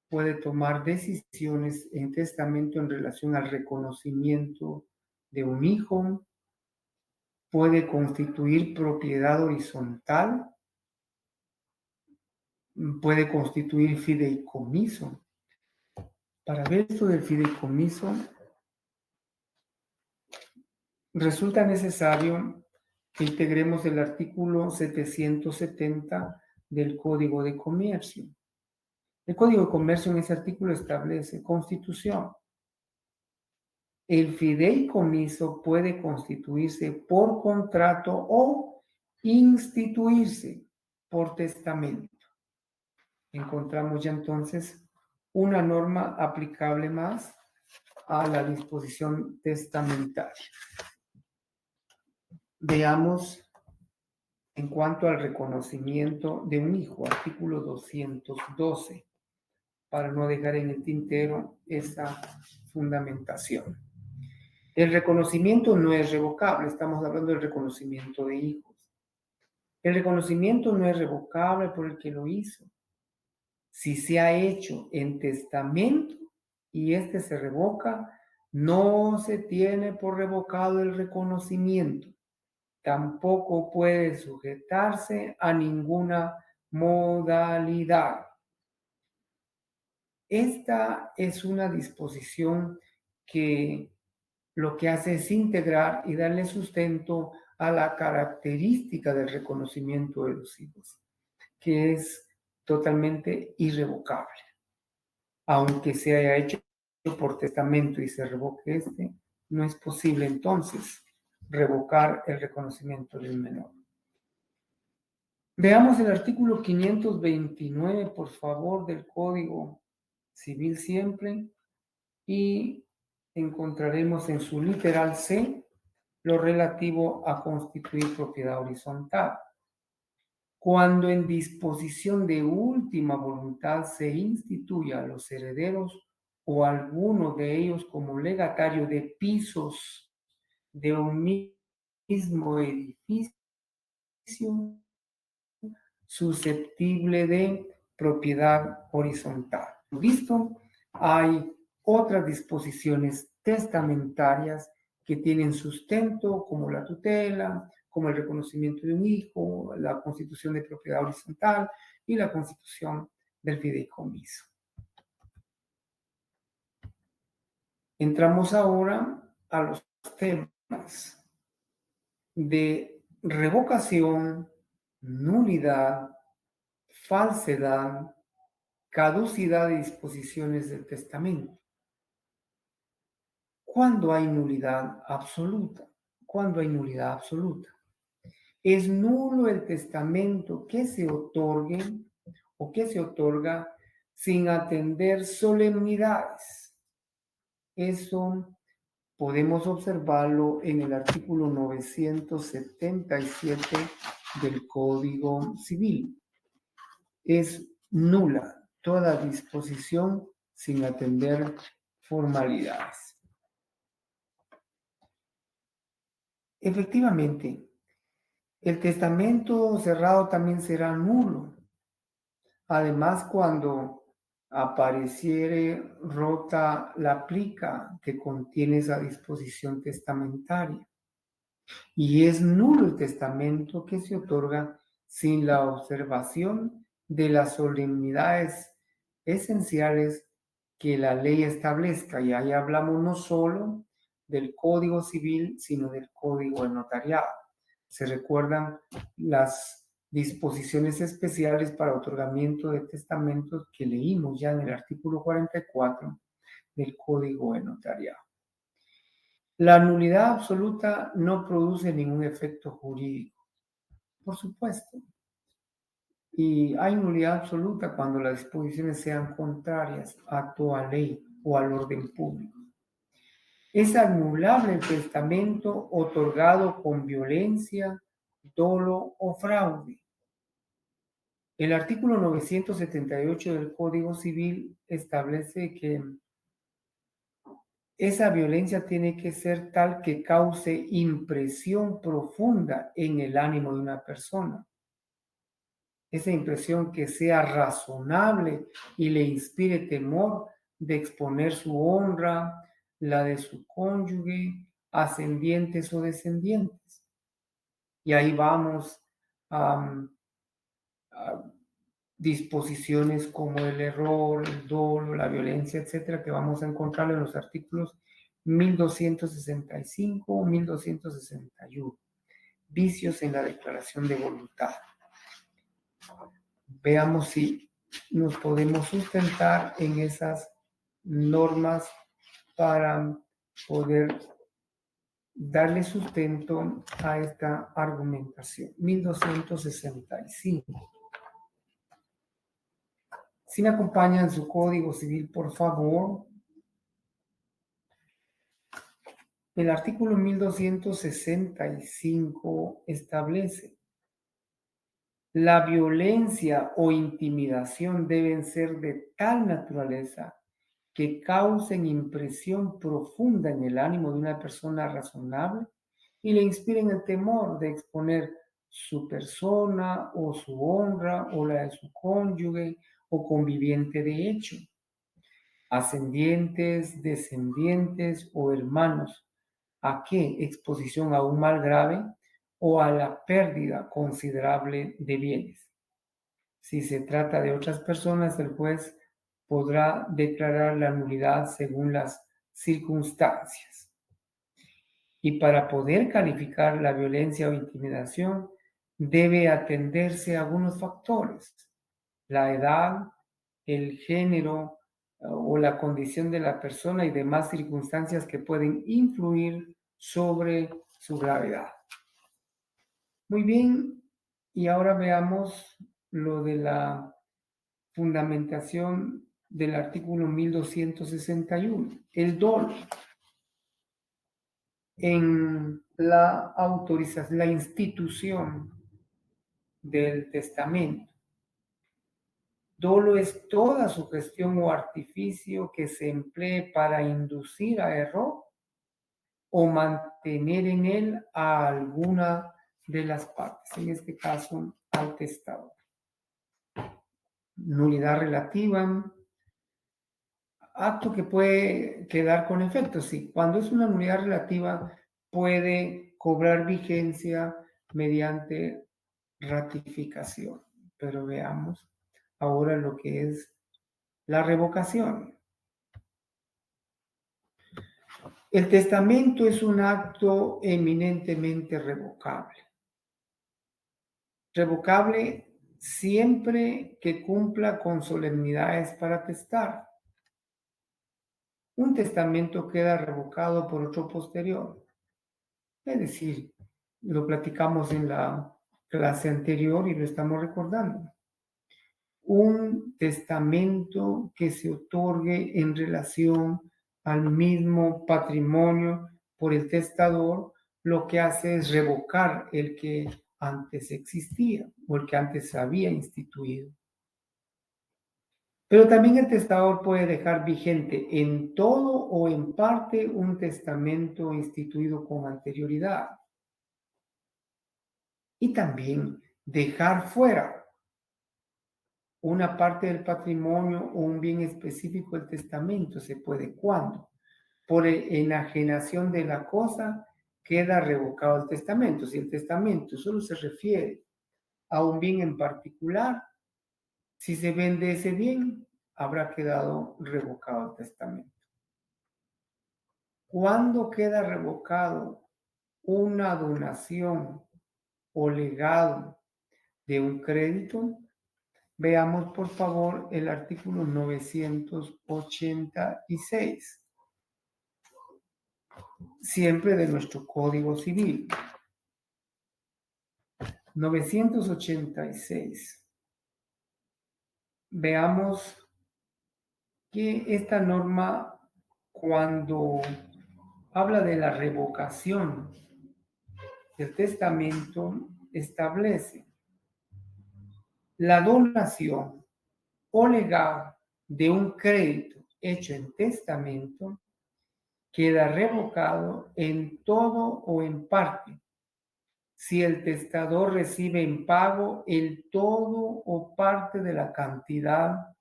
puede tomar decisiones en testamento en relación al reconocimiento de un hijo, puede constituir propiedad horizontal, puede constituir fideicomiso. Para ver esto del fideicomiso, resulta necesario que integremos el artículo 770 del Código de Comercio. El Código de Comercio en ese artículo establece constitución. El fideicomiso puede constituirse por contrato o instituirse por testamento. Encontramos ya entonces una norma aplicable más a la disposición testamentaria. Veamos en cuanto al reconocimiento de un hijo, artículo 212, para no dejar en el tintero esa fundamentación. El reconocimiento no es revocable, estamos hablando del reconocimiento de hijos. El reconocimiento no es revocable por el que lo hizo. Si se ha hecho en testamento y este se revoca, No se tiene por revocado el reconocimiento. Tampoco puede sujetarse a ninguna modalidad. Esta es una disposición que lo que hace es integrar y darle sustento a la característica del reconocimiento de los hijos, que es totalmente irrevocable. Aunque se haya hecho por testamento y se revoque este, no es posible entonces revocar el reconocimiento del menor. Veamos el artículo 529, por favor, del Código Civil siempre, y encontraremos en su literal C lo relativo a constituir propiedad horizontal. Cuando en disposición de última voluntad se instituya a los herederos o alguno de ellos como legatario de pisos de un mismo edificio susceptible de propiedad horizontal. Visto, hay otras disposiciones testamentarias que tienen sustento, como la tutela, como el reconocimiento de un hijo, la constitución de propiedad horizontal y la constitución del fideicomiso. Entramos ahora a los temas de revocación, nulidad, falsedad, caducidad de disposiciones del testamento. ¿Cuándo hay nulidad absoluta? ¿Cuándo hay nulidad absoluta? Es nulo el testamento que se otorgue o que se otorga sin atender solemnidades. Eso podemos observarlo en el artículo 977 del Código Civil. Es nula toda disposición sin atender formalidades. Efectivamente, el testamento cerrado también será nulo. Además, cuando apareciere rota la plica que contiene esa disposición testamentaria. Y es nulo el testamento que se otorga sin la observación de las solemnidades esenciales que la ley establezca. Y ahí hablamos no solo del Código Civil, sino del Código de Notariado. Se recuerdan las disposiciones especiales para otorgamiento de testamentos que leímos ya en el artículo 44 del Código de Notariado. La nulidad absoluta no produce ningún efecto jurídico, por supuesto. Y hay nulidad absoluta cuando las disposiciones sean contrarias a toda ley o al orden público. Es anulable el testamento otorgado con violencia, dolo o fraude. El artículo 978 del Código Civil establece que esa violencia tiene que ser tal que cause impresión profunda en el ánimo de una persona. Esa impresión que sea razonable y le inspire temor de exponer su honra, la de su cónyuge, ascendientes o descendientes. Y ahí vamos a disposiciones como el error, el dolo, la violencia, etcétera, que vamos a encontrar en los artículos 1265, 1261. Vicios en la declaración de voluntad. Veamos si nos podemos sustentar en esas normas para poder darle sustento a esta argumentación. 1265. Si me acompañan su Código Civil, por favor. El artículo 1265 establece: la violencia o intimidación deben ser de tal naturaleza que causen impresión profunda en el ánimo de una persona razonable y le inspiren el temor de exponer su persona o su honra o la de su cónyuge o conviviente de hecho. ascendientes, descendientes o hermanos. ¿A qué? Exposición a un mal grave o a la pérdida considerable de bienes. Si se trata de otras personas, el juez podrá declarar la nulidad según las circunstancias. Y para poder calificar la violencia o intimidación, debe atenderse a algunos factores: la edad, el género o la condición de la persona y demás circunstancias que pueden influir sobre su gravedad. Muy bien, y ahora veamos lo de la fundamentación del artículo 1261, el dolo. En la autorización, la institución del testamento. Dolo es toda sugestión o artificio que se emplee para inducir a error o mantener en él a alguna de las partes, en este caso al testador. Nulidad relativa, acto que puede quedar con efecto, sí. Cuando es una nulidad relativa, puede cobrar vigencia mediante ratificación. Pero veamos ahora lo que es la revocación. El testamento es un acto eminentemente revocable. Revocable siempre que cumpla con solemnidades para testar. Un testamento queda revocado por otro posterior. Es decir, lo platicamos en la clase anterior y lo estamos recordando. Un testamento que se otorgue en relación al mismo patrimonio por el testador, lo que hace es revocar el que antes existía o el que antes se había instituido. Pero también el testador puede dejar vigente en todo o en parte un testamento instituido con anterioridad. Y también dejar fuera una parte del patrimonio o un bien específico del testamento. Se puede. ¿Cuándo? Por enajenación de la cosa queda revocado el testamento. Si el testamento solo se refiere a un bien en particular, si se vende ese bien, habrá quedado revocado el testamento. ¿Cuándo queda revocado una donación o legado de un crédito? Veamos, por favor, el artículo 986, siempre de nuestro Código Civil. 986. Veamos que esta norma, cuando habla de la revocación del testamento, establece la donación o legado de un crédito hecho en testamento queda revocado en todo o en parte si el testador recibe en pago el todo o parte de la cantidad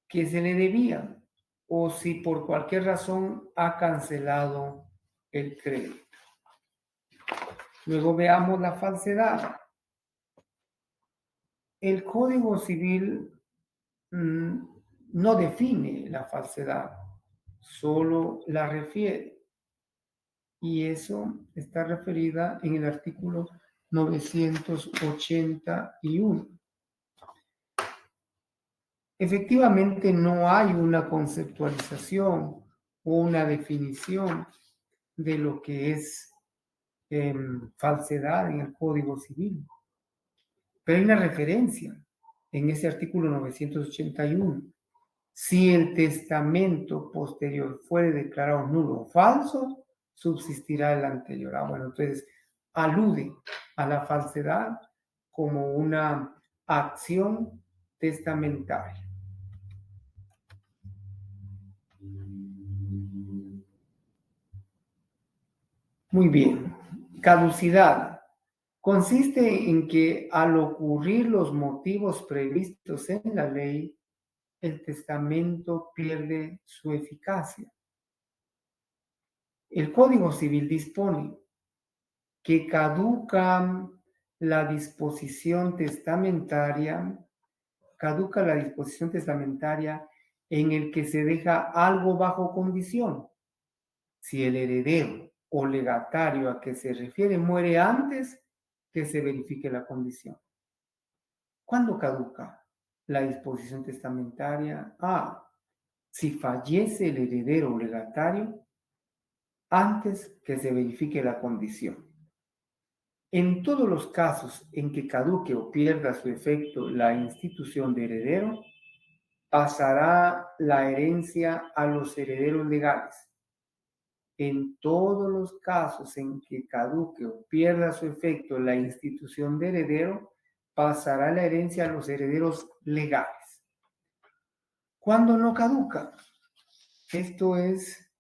que se le debía o si por cualquier razón ha cancelado el crédito. Luego veamos la falsedad. El Código Civil no define la falsedad, solo la refiere. Y eso está referida en el artículo 981. Efectivamente, no hay una conceptualización o una definición de lo que es falsedad en el Código Civil. Pero hay una referencia en ese artículo 981. Si el testamento posterior fuere declarado nulo o falso, subsistirá el anterior. Bueno, entonces alude a la falsedad como una acción testamentaria. Muy bien. Caducidad. Consiste en que al ocurrir los motivos previstos en la ley, el testamento pierde su eficacia. El Código Civil dispone que caduca la disposición testamentaria en el que se deja algo bajo condición. Si el heredero o legatario a que se refiere muere antes que se verifique la condición. ¿Cuándo caduca la disposición testamentaria? Si fallece el heredero o legatario antes que se verifique la condición. En todos los casos en que caduque o pierda su efecto la institución de heredero, pasará la herencia a los herederos legales. En todos los casos en que caduque o pierda su efecto la institución de heredero, pasará la herencia a los herederos legales. ¿Cuándo no caduca? Esto es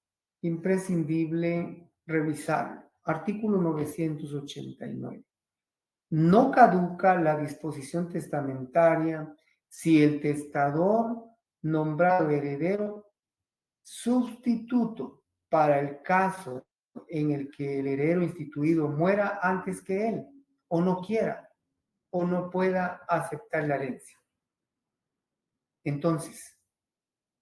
imprescindible revisar. Artículo 989. No caduca la disposición testamentaria si el testador nombrado heredero sustituto para el caso en el que el heredero instituido muera antes que él, o no quiera, o no pueda aceptar la herencia. Entonces,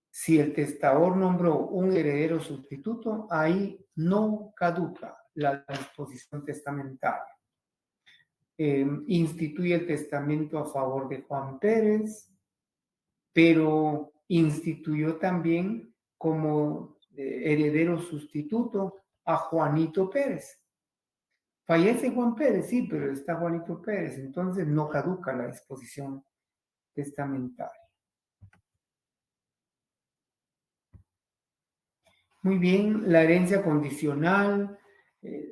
si el testador nombró un heredero sustituto, ahí no caduca la disposición testamentaria. Instituye el testamento a favor de Juan Pérez, pero instituyó también como heredero sustituto a Juanito Pérez. Fallece Juan Pérez, sí, pero está Juanito Pérez, entonces no caduca la disposición testamentaria. Muy bien, la herencia condicional,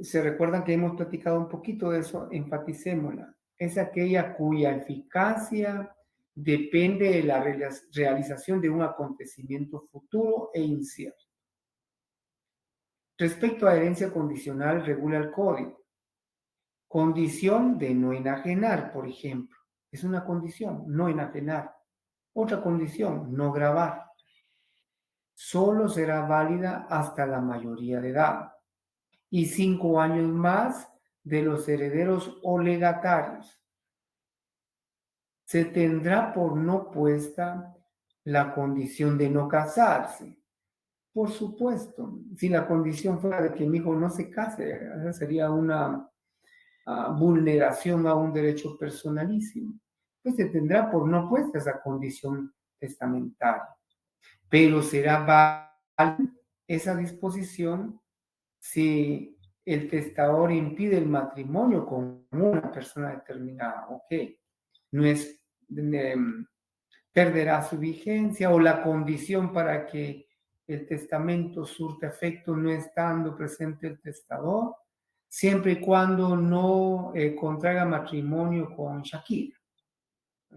se recuerdan que hemos platicado un poquito de eso, enfaticémosla. Es aquella cuya eficacia depende de la realización de un acontecimiento futuro e incierto. Respecto a herencia condicional, regula el código. Condición de no enajenar, por ejemplo. Es una condición, no enajenar. Otra condición, no gravar. Solo será válida hasta la mayoría de edad y 5 años más de los herederos o legatarios. Se tendrá por no puesta la condición de no casarse. Por supuesto, si la condición fuera de que mi hijo no se case, esa sería una vulneración a un derecho personalísimo. Pues se tendrá por no puesta esa condición testamentaria. Pero será válida esa disposición si el testador impide el matrimonio con una persona determinada. Ok, no es, perderá su vigencia, o la condición para que el testamento surta efecto no estando presente el testador, siempre y cuando no contraiga matrimonio con Shakira.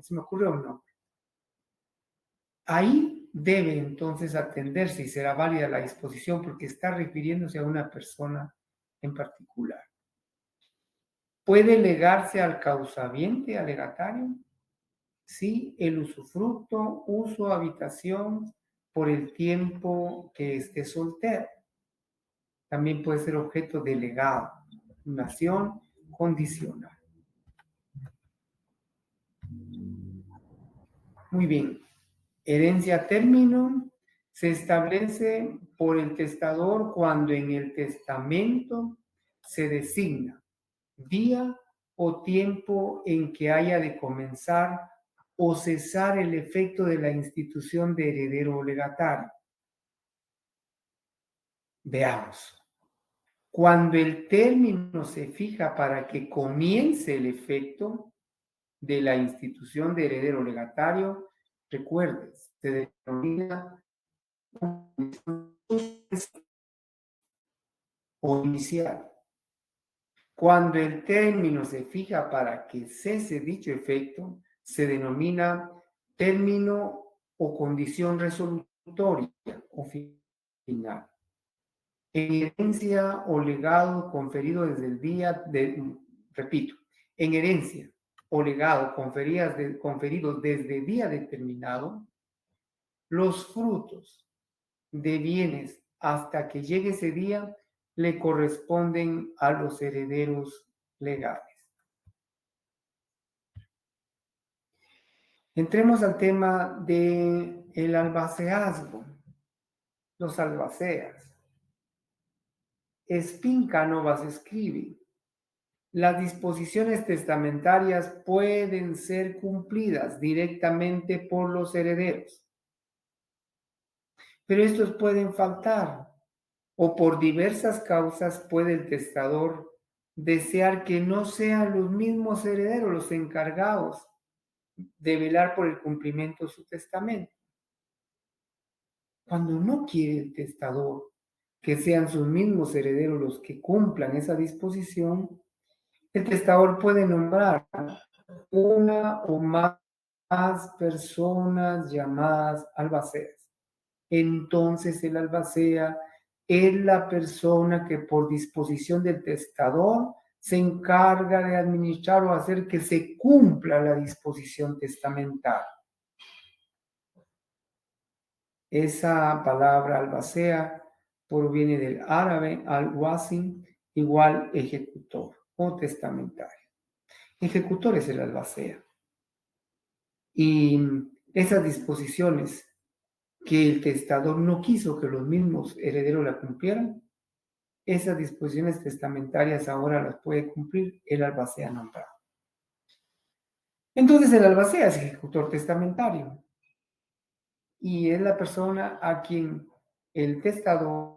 ¿Se me ocurrió o no? Ahí debe entonces atenderse y será válida la disposición porque está refiriéndose a una persona en particular. ¿Puede legarse al causaviente, al legatario? Sí, el usufructo, uso, habitación por el tiempo que esté soltero. También puede ser objeto de legado, nación condicional. Muy bien. Herencia a término se establece por el testador cuando en el testamento se designa día o tiempo en que haya de comenzar o cesar el efecto de la institución de heredero o legatario. Veamos. Cuando el término se fija para que comience el efecto de la institución de heredero o legatario, recuerde, se denomina o inicial. Cuando el término se fija para que cese dicho efecto, se denomina término o condición resolutoria o final. En herencia o legado conferido desde el día repito, en herencia o legado conferido desde día determinado, Los frutos de bienes hasta que llegue ese día le corresponden a los herederos legales. Entremos al tema del albaceazgo, los albaceas. Spin Cánovas escribe: las disposiciones testamentarias pueden ser cumplidas directamente por los herederos, pero estos pueden faltar o por diversas causas puede el testador desear que no sean los mismos herederos los encargados de velar por el cumplimiento de su testamento. Cuando no quiere el testador que sean sus mismos herederos los que cumplan esa disposición, el testador puede nombrar una o más personas llamadas albaceas. Entonces el albacea es la persona que por disposición del testador se encarga de administrar o hacer que se cumpla la disposición testamentaria. Esa palabra albacea proviene del árabe al-wasin, igual ejecutor o testamentario. Ejecutor es el albacea. Y esas disposiciones que el testador no quiso que los mismos herederos la cumplieran, esas disposiciones testamentarias ahora las puede cumplir el albacea nombrado. Entonces el albacea es ejecutor testamentario y es la persona a quien el testador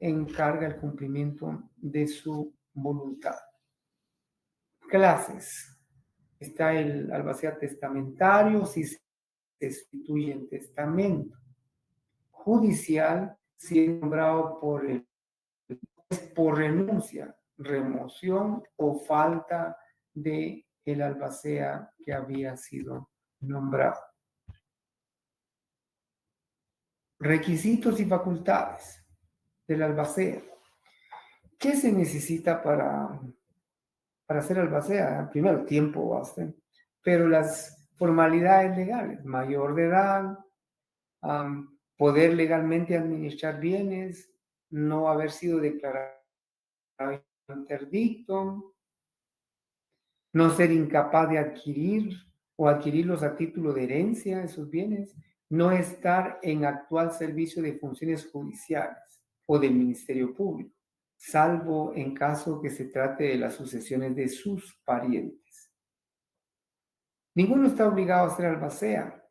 encarga el cumplimiento de su voluntad. Clases. Está el albacea testamentario, si se instituye en testamento. Judicial, si es nombrado por renuncia, remoción o falta de el albacea que había sido nombrado. Requisitos y facultades del albacea. ¿Qué se necesita para ser albacea? Primero, tiempo basta, pero las formalidades legales, mayor de edad, poder legalmente administrar bienes, no haber sido declarado interdicto, no ser incapaz de adquirir o adquirirlos a título de herencia, esos bienes, no estar en actual servicio de funciones judiciales o del Ministerio Público, salvo en caso que se trate de las sucesiones de sus parientes. Ninguno está obligado a ser albacea,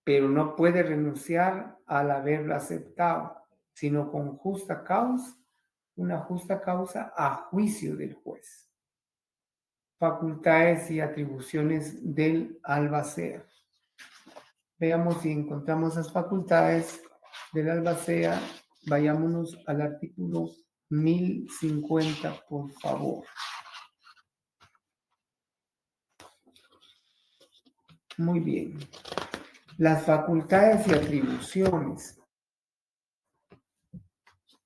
pero no puede renunciar al haberlo aceptado, sino con justa causa, una justa causa a juicio del juez. Facultades y atribuciones del albacea. Veamos si encontramos las facultades del albacea. Vayámonos al artículo 1050, por favor. Muy bien. Las facultades y atribuciones.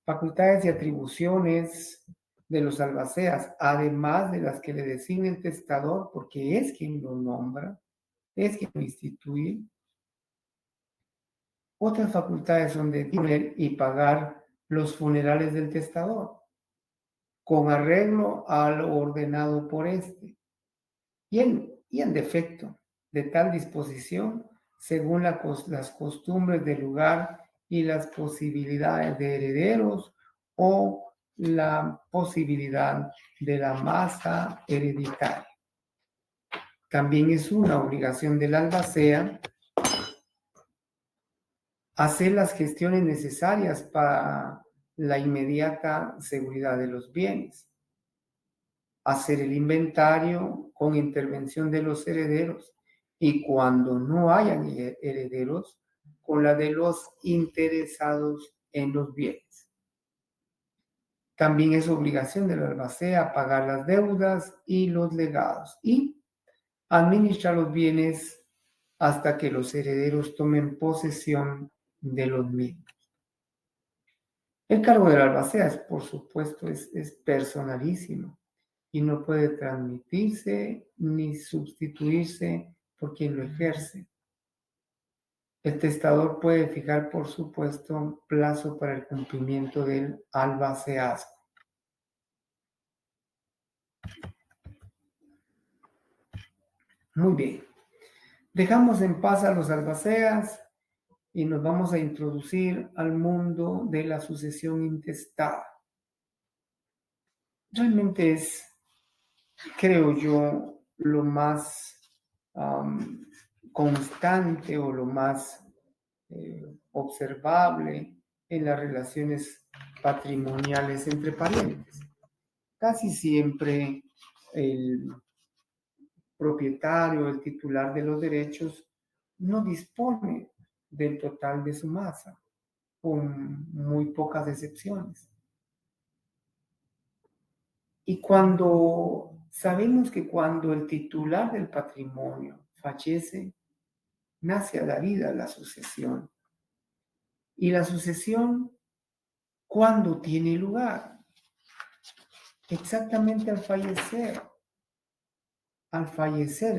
Facultades y atribuciones de los albaceas, además de las que le designa el testador, porque es quien lo nombra, es quien lo instituye. Otras facultades son de disponer y pagar los funerales del testador, con arreglo a lo ordenado por éste, y en defecto de tal disposición, según las costumbres del lugar y las posibilidades de herederos o la posibilidad de la masa hereditaria. También es una obligación del albacea hacer las gestiones necesarias para la inmediata seguridad de los bienes, hacer el inventario con intervención de los herederos y cuando no hayan herederos, con la de los interesados en los bienes. También es obligación del albacea pagar las deudas y los legados y administrar los bienes hasta que los herederos tomen posesión de los mismos. El cargo del albacea, por supuesto, es personalísimo y no puede transmitirse ni sustituirse por quien lo ejerce. El testador puede fijar, por supuesto, plazo para el cumplimiento del albaceazgo. Muy bien. Dejamos en paz a los albaceas y nos vamos a introducir al mundo de la sucesión intestada. Realmente es, creo yo, lo más constante o lo más observable en las relaciones patrimoniales entre parientes. Casi siempre el propietario, el titular de los derechos, no dispone del total de su masa, con muy pocas excepciones. Y cuando sabemos que cuando el titular del patrimonio fallece, nace a la vida la sucesión. Y la sucesión, ¿cuándo tiene lugar? Exactamente al fallecer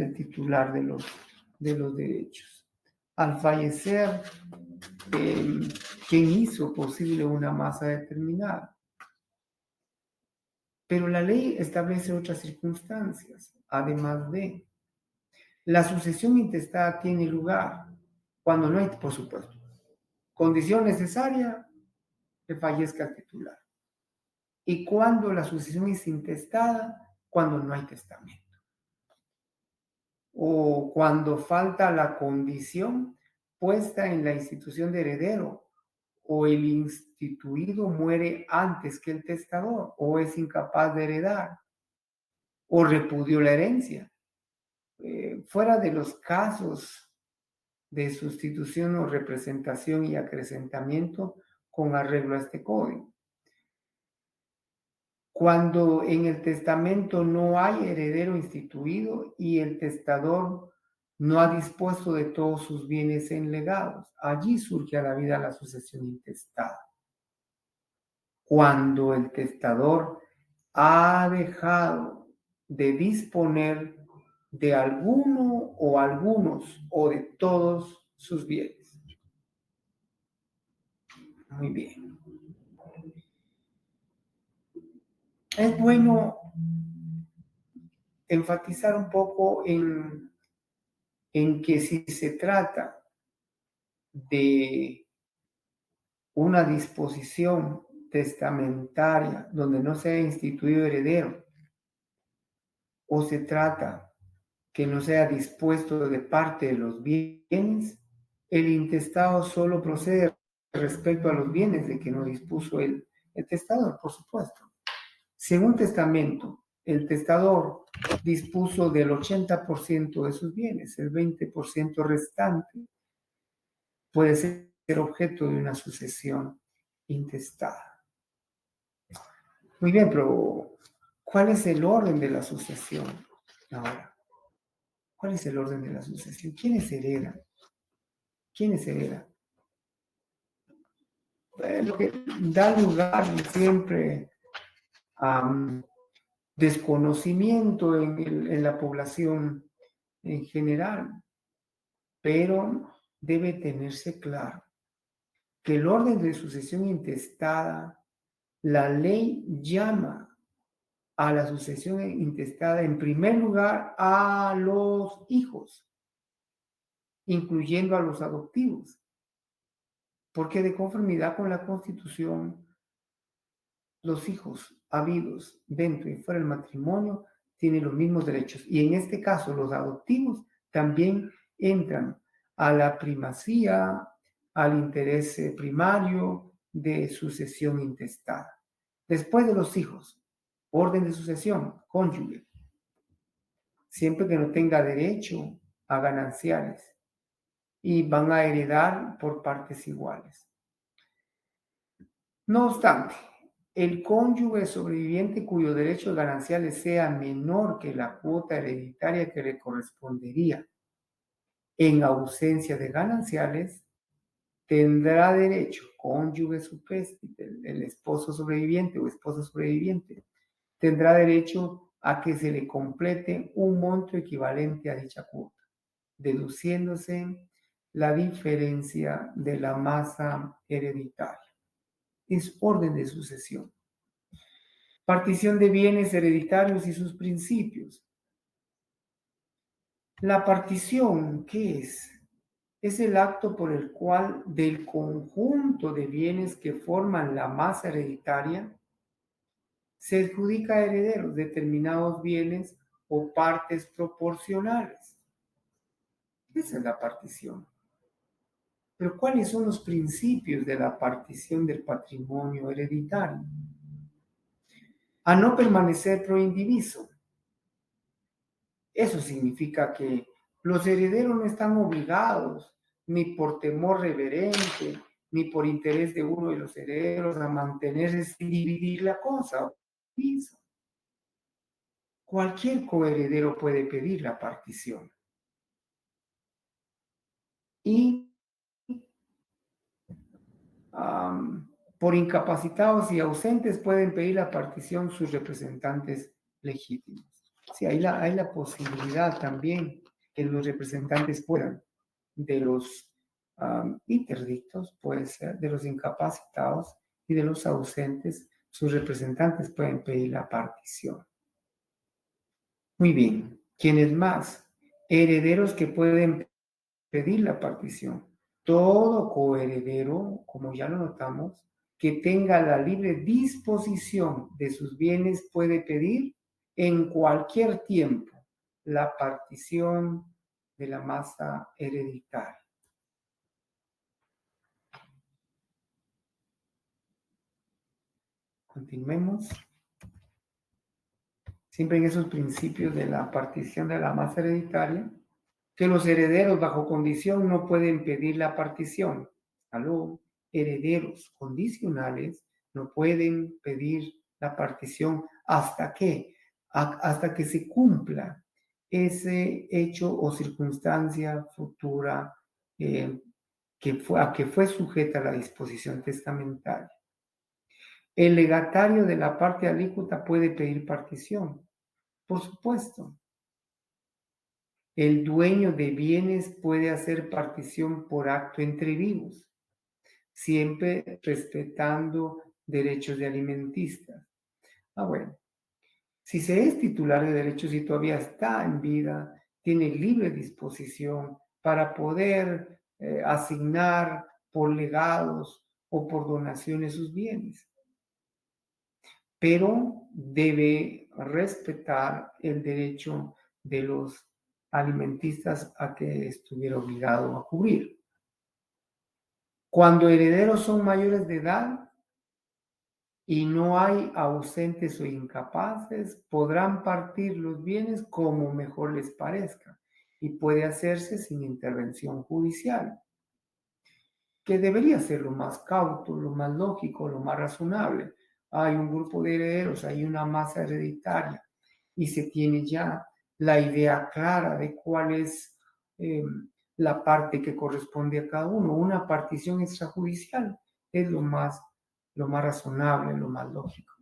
el titular de los derechos, al fallecer quien hizo posible una masa determinada. Pero la ley establece otras circunstancias, además de la sucesión intestada tiene lugar cuando no hay, por supuesto, condición necesaria que fallezca el titular. Y cuando la sucesión es intestada, cuando no hay testamento. O cuando falta la condición puesta en la institución de heredero, o el instituido muere antes que el testador, o es incapaz de heredar, o repudió la herencia. Fuera de los casos de sustitución o representación y acrecentamiento con arreglo a este código. Cuando en el testamento no hay heredero instituido y el testador no ha dispuesto de todos sus bienes en legados, allí surge a la vida la sucesión intestada. Cuando el testador ha dejado de disponer de alguno o algunos o de todos sus bienes. Muy bien. Es bueno enfatizar un poco en que si se trata de una disposición testamentaria donde no se ha instituido heredero, o se trata que no sea dispuesto de parte de los bienes, el intestado solo procede respecto a los bienes de que no dispuso el testador, por supuesto. Si en un testamento el testador dispuso del 80% de sus bienes, el 20% restante puede ser objeto de una sucesión intestada. Muy bien, pero ¿cuál es el orden de la sucesión ahora? ¿Cuál es el orden de la sucesión? ¿Quiénes heredan? ¿Quiénes heredan? Lo que da lugar siempre a desconocimiento en la población en general, pero debe tenerse claro que el orden de sucesión intestada, la ley llama a la sucesión intestada en primer lugar a los hijos, incluyendo a los adoptivos, porque de conformidad con la Constitución, los hijos habidos dentro y fuera del matrimonio tienen los mismos derechos. Y en este caso, los adoptivos también entran a la primacía, al interés primario de sucesión intestada. Después de los hijos, orden de sucesión, cónyuge, siempre que no tenga derecho a gananciales, y van a heredar por partes iguales. No obstante, el cónyuge sobreviviente cuyo derecho gananciales sea menor que la cuota hereditaria que le correspondería en ausencia de gananciales, tendrá derecho, cónyuge supléstipe, el esposo sobreviviente o esposa sobreviviente, tendrá derecho a que se le complete un monto equivalente a dicha cuota, deduciéndose la diferencia de la masa hereditaria. Es orden de sucesión. Partición de bienes hereditarios y sus principios. La partición, ¿qué es? Es el acto por el cual del conjunto de bienes que forman la masa hereditaria se adjudica a herederos determinados bienes o partes proporcionales. Esa es la partición. Pero ¿cuáles son los principios de la partición del patrimonio hereditario? A no permanecer proindiviso. Eso significa que los herederos no están obligados, ni por temor reverente, ni por interés de uno de los herederos, a mantenerse sin dividir la cosa. Cualquier coheredero puede pedir la partición. Y por incapacitados y ausentes pueden pedir la partición sus representantes legítimos. Sí, hay la posibilidad también que los representantes puedan, de los interdictos, puede ser, de los incapacitados y de los ausentes, sus representantes pueden pedir la partición. Muy bien, ¿quiénes más? Herederos que pueden pedir la partición. Todo coheredero, como ya lo notamos, que tenga la libre disposición de sus bienes puede pedir en cualquier tiempo la partición de la masa hereditaria. Continuemos. Siempre en esos principios de la partición de la masa hereditaria, que los herederos bajo condición no pueden pedir la partición. Aló, herederos condicionales no pueden pedir la partición hasta que se cumpla ese hecho o circunstancia futura a que fue sujeta la disposición testamentaria. El legatario de la parte alícuota puede pedir partición, por supuesto. El dueño de bienes puede hacer partición por acto entre vivos, siempre respetando derechos de alimentistas. Bueno, si se es titular de derechos y todavía está en vida, tiene libre disposición para poder asignar por legados o por donaciones sus bienes, pero debe respetar el derecho de los alimentistas a que estuviera obligado a cubrir. Cuando herederos son mayores de edad y no hay ausentes o incapaces, podrán partir los bienes como mejor les parezca y puede hacerse sin intervención judicial, que debería ser lo más cauto, lo más lógico, lo más razonable. Hay un grupo de herederos, hay una masa hereditaria y se tiene ya la idea clara de cuál es la parte que corresponde a cada uno. Una partición extrajudicial es lo más razonable, lo más lógico.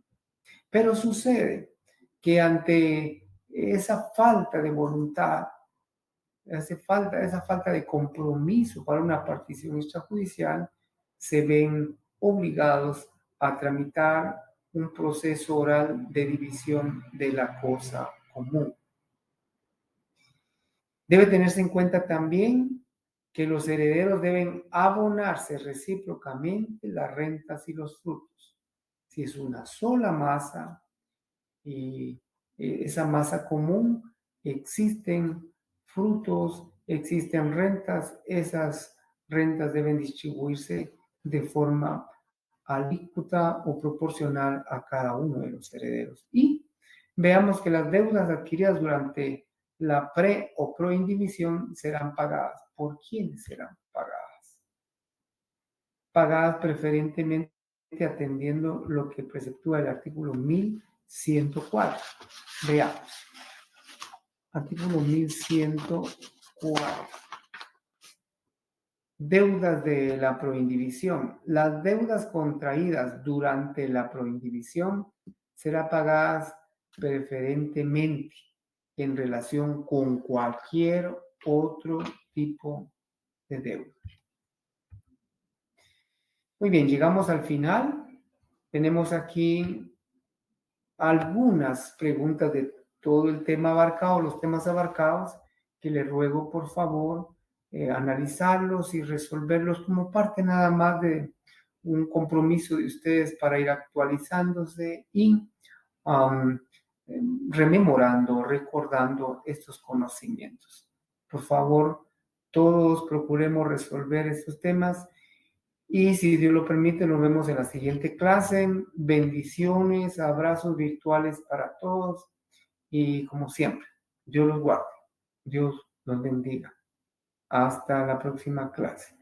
Pero sucede que ante esa falta de voluntad, esa falta de compromiso para una partición extrajudicial, se ven obligados a tramitar un proceso oral de división de la cosa común. Debe tenerse en cuenta también que los herederos deben abonarse recíprocamente las rentas y los frutos. Si es una sola masa y esa masa común, existen frutos, existen rentas, esas rentas deben distribuirse de forma alícuota o proporcional a cada uno de los herederos. Y veamos que las deudas adquiridas durante la pre o proindivisión serán pagadas. ¿Por quiénes serán pagadas? Pagadas preferentemente atendiendo lo que preceptúa el artículo 1104. Veamos. Artículo 1104. Deudas de la proindivisión. Las deudas contraídas durante la proindivisión serán pagadas preferentemente en relación con cualquier otro tipo de deuda. Muy bien, llegamos al final. Tenemos aquí algunas preguntas de todo el tema abarcado, los temas abarcados, que le ruego por favor analizarlos y resolverlos como parte nada más de un compromiso de ustedes para ir actualizándose y um, rememorando, recordando estos conocimientos. Por favor, todos procuremos resolver estos temas y si Dios lo permite, nos vemos en la siguiente clase. Bendiciones, abrazos virtuales para todos y como siempre, Dios los guarde, Dios los bendiga. Hasta la próxima clase.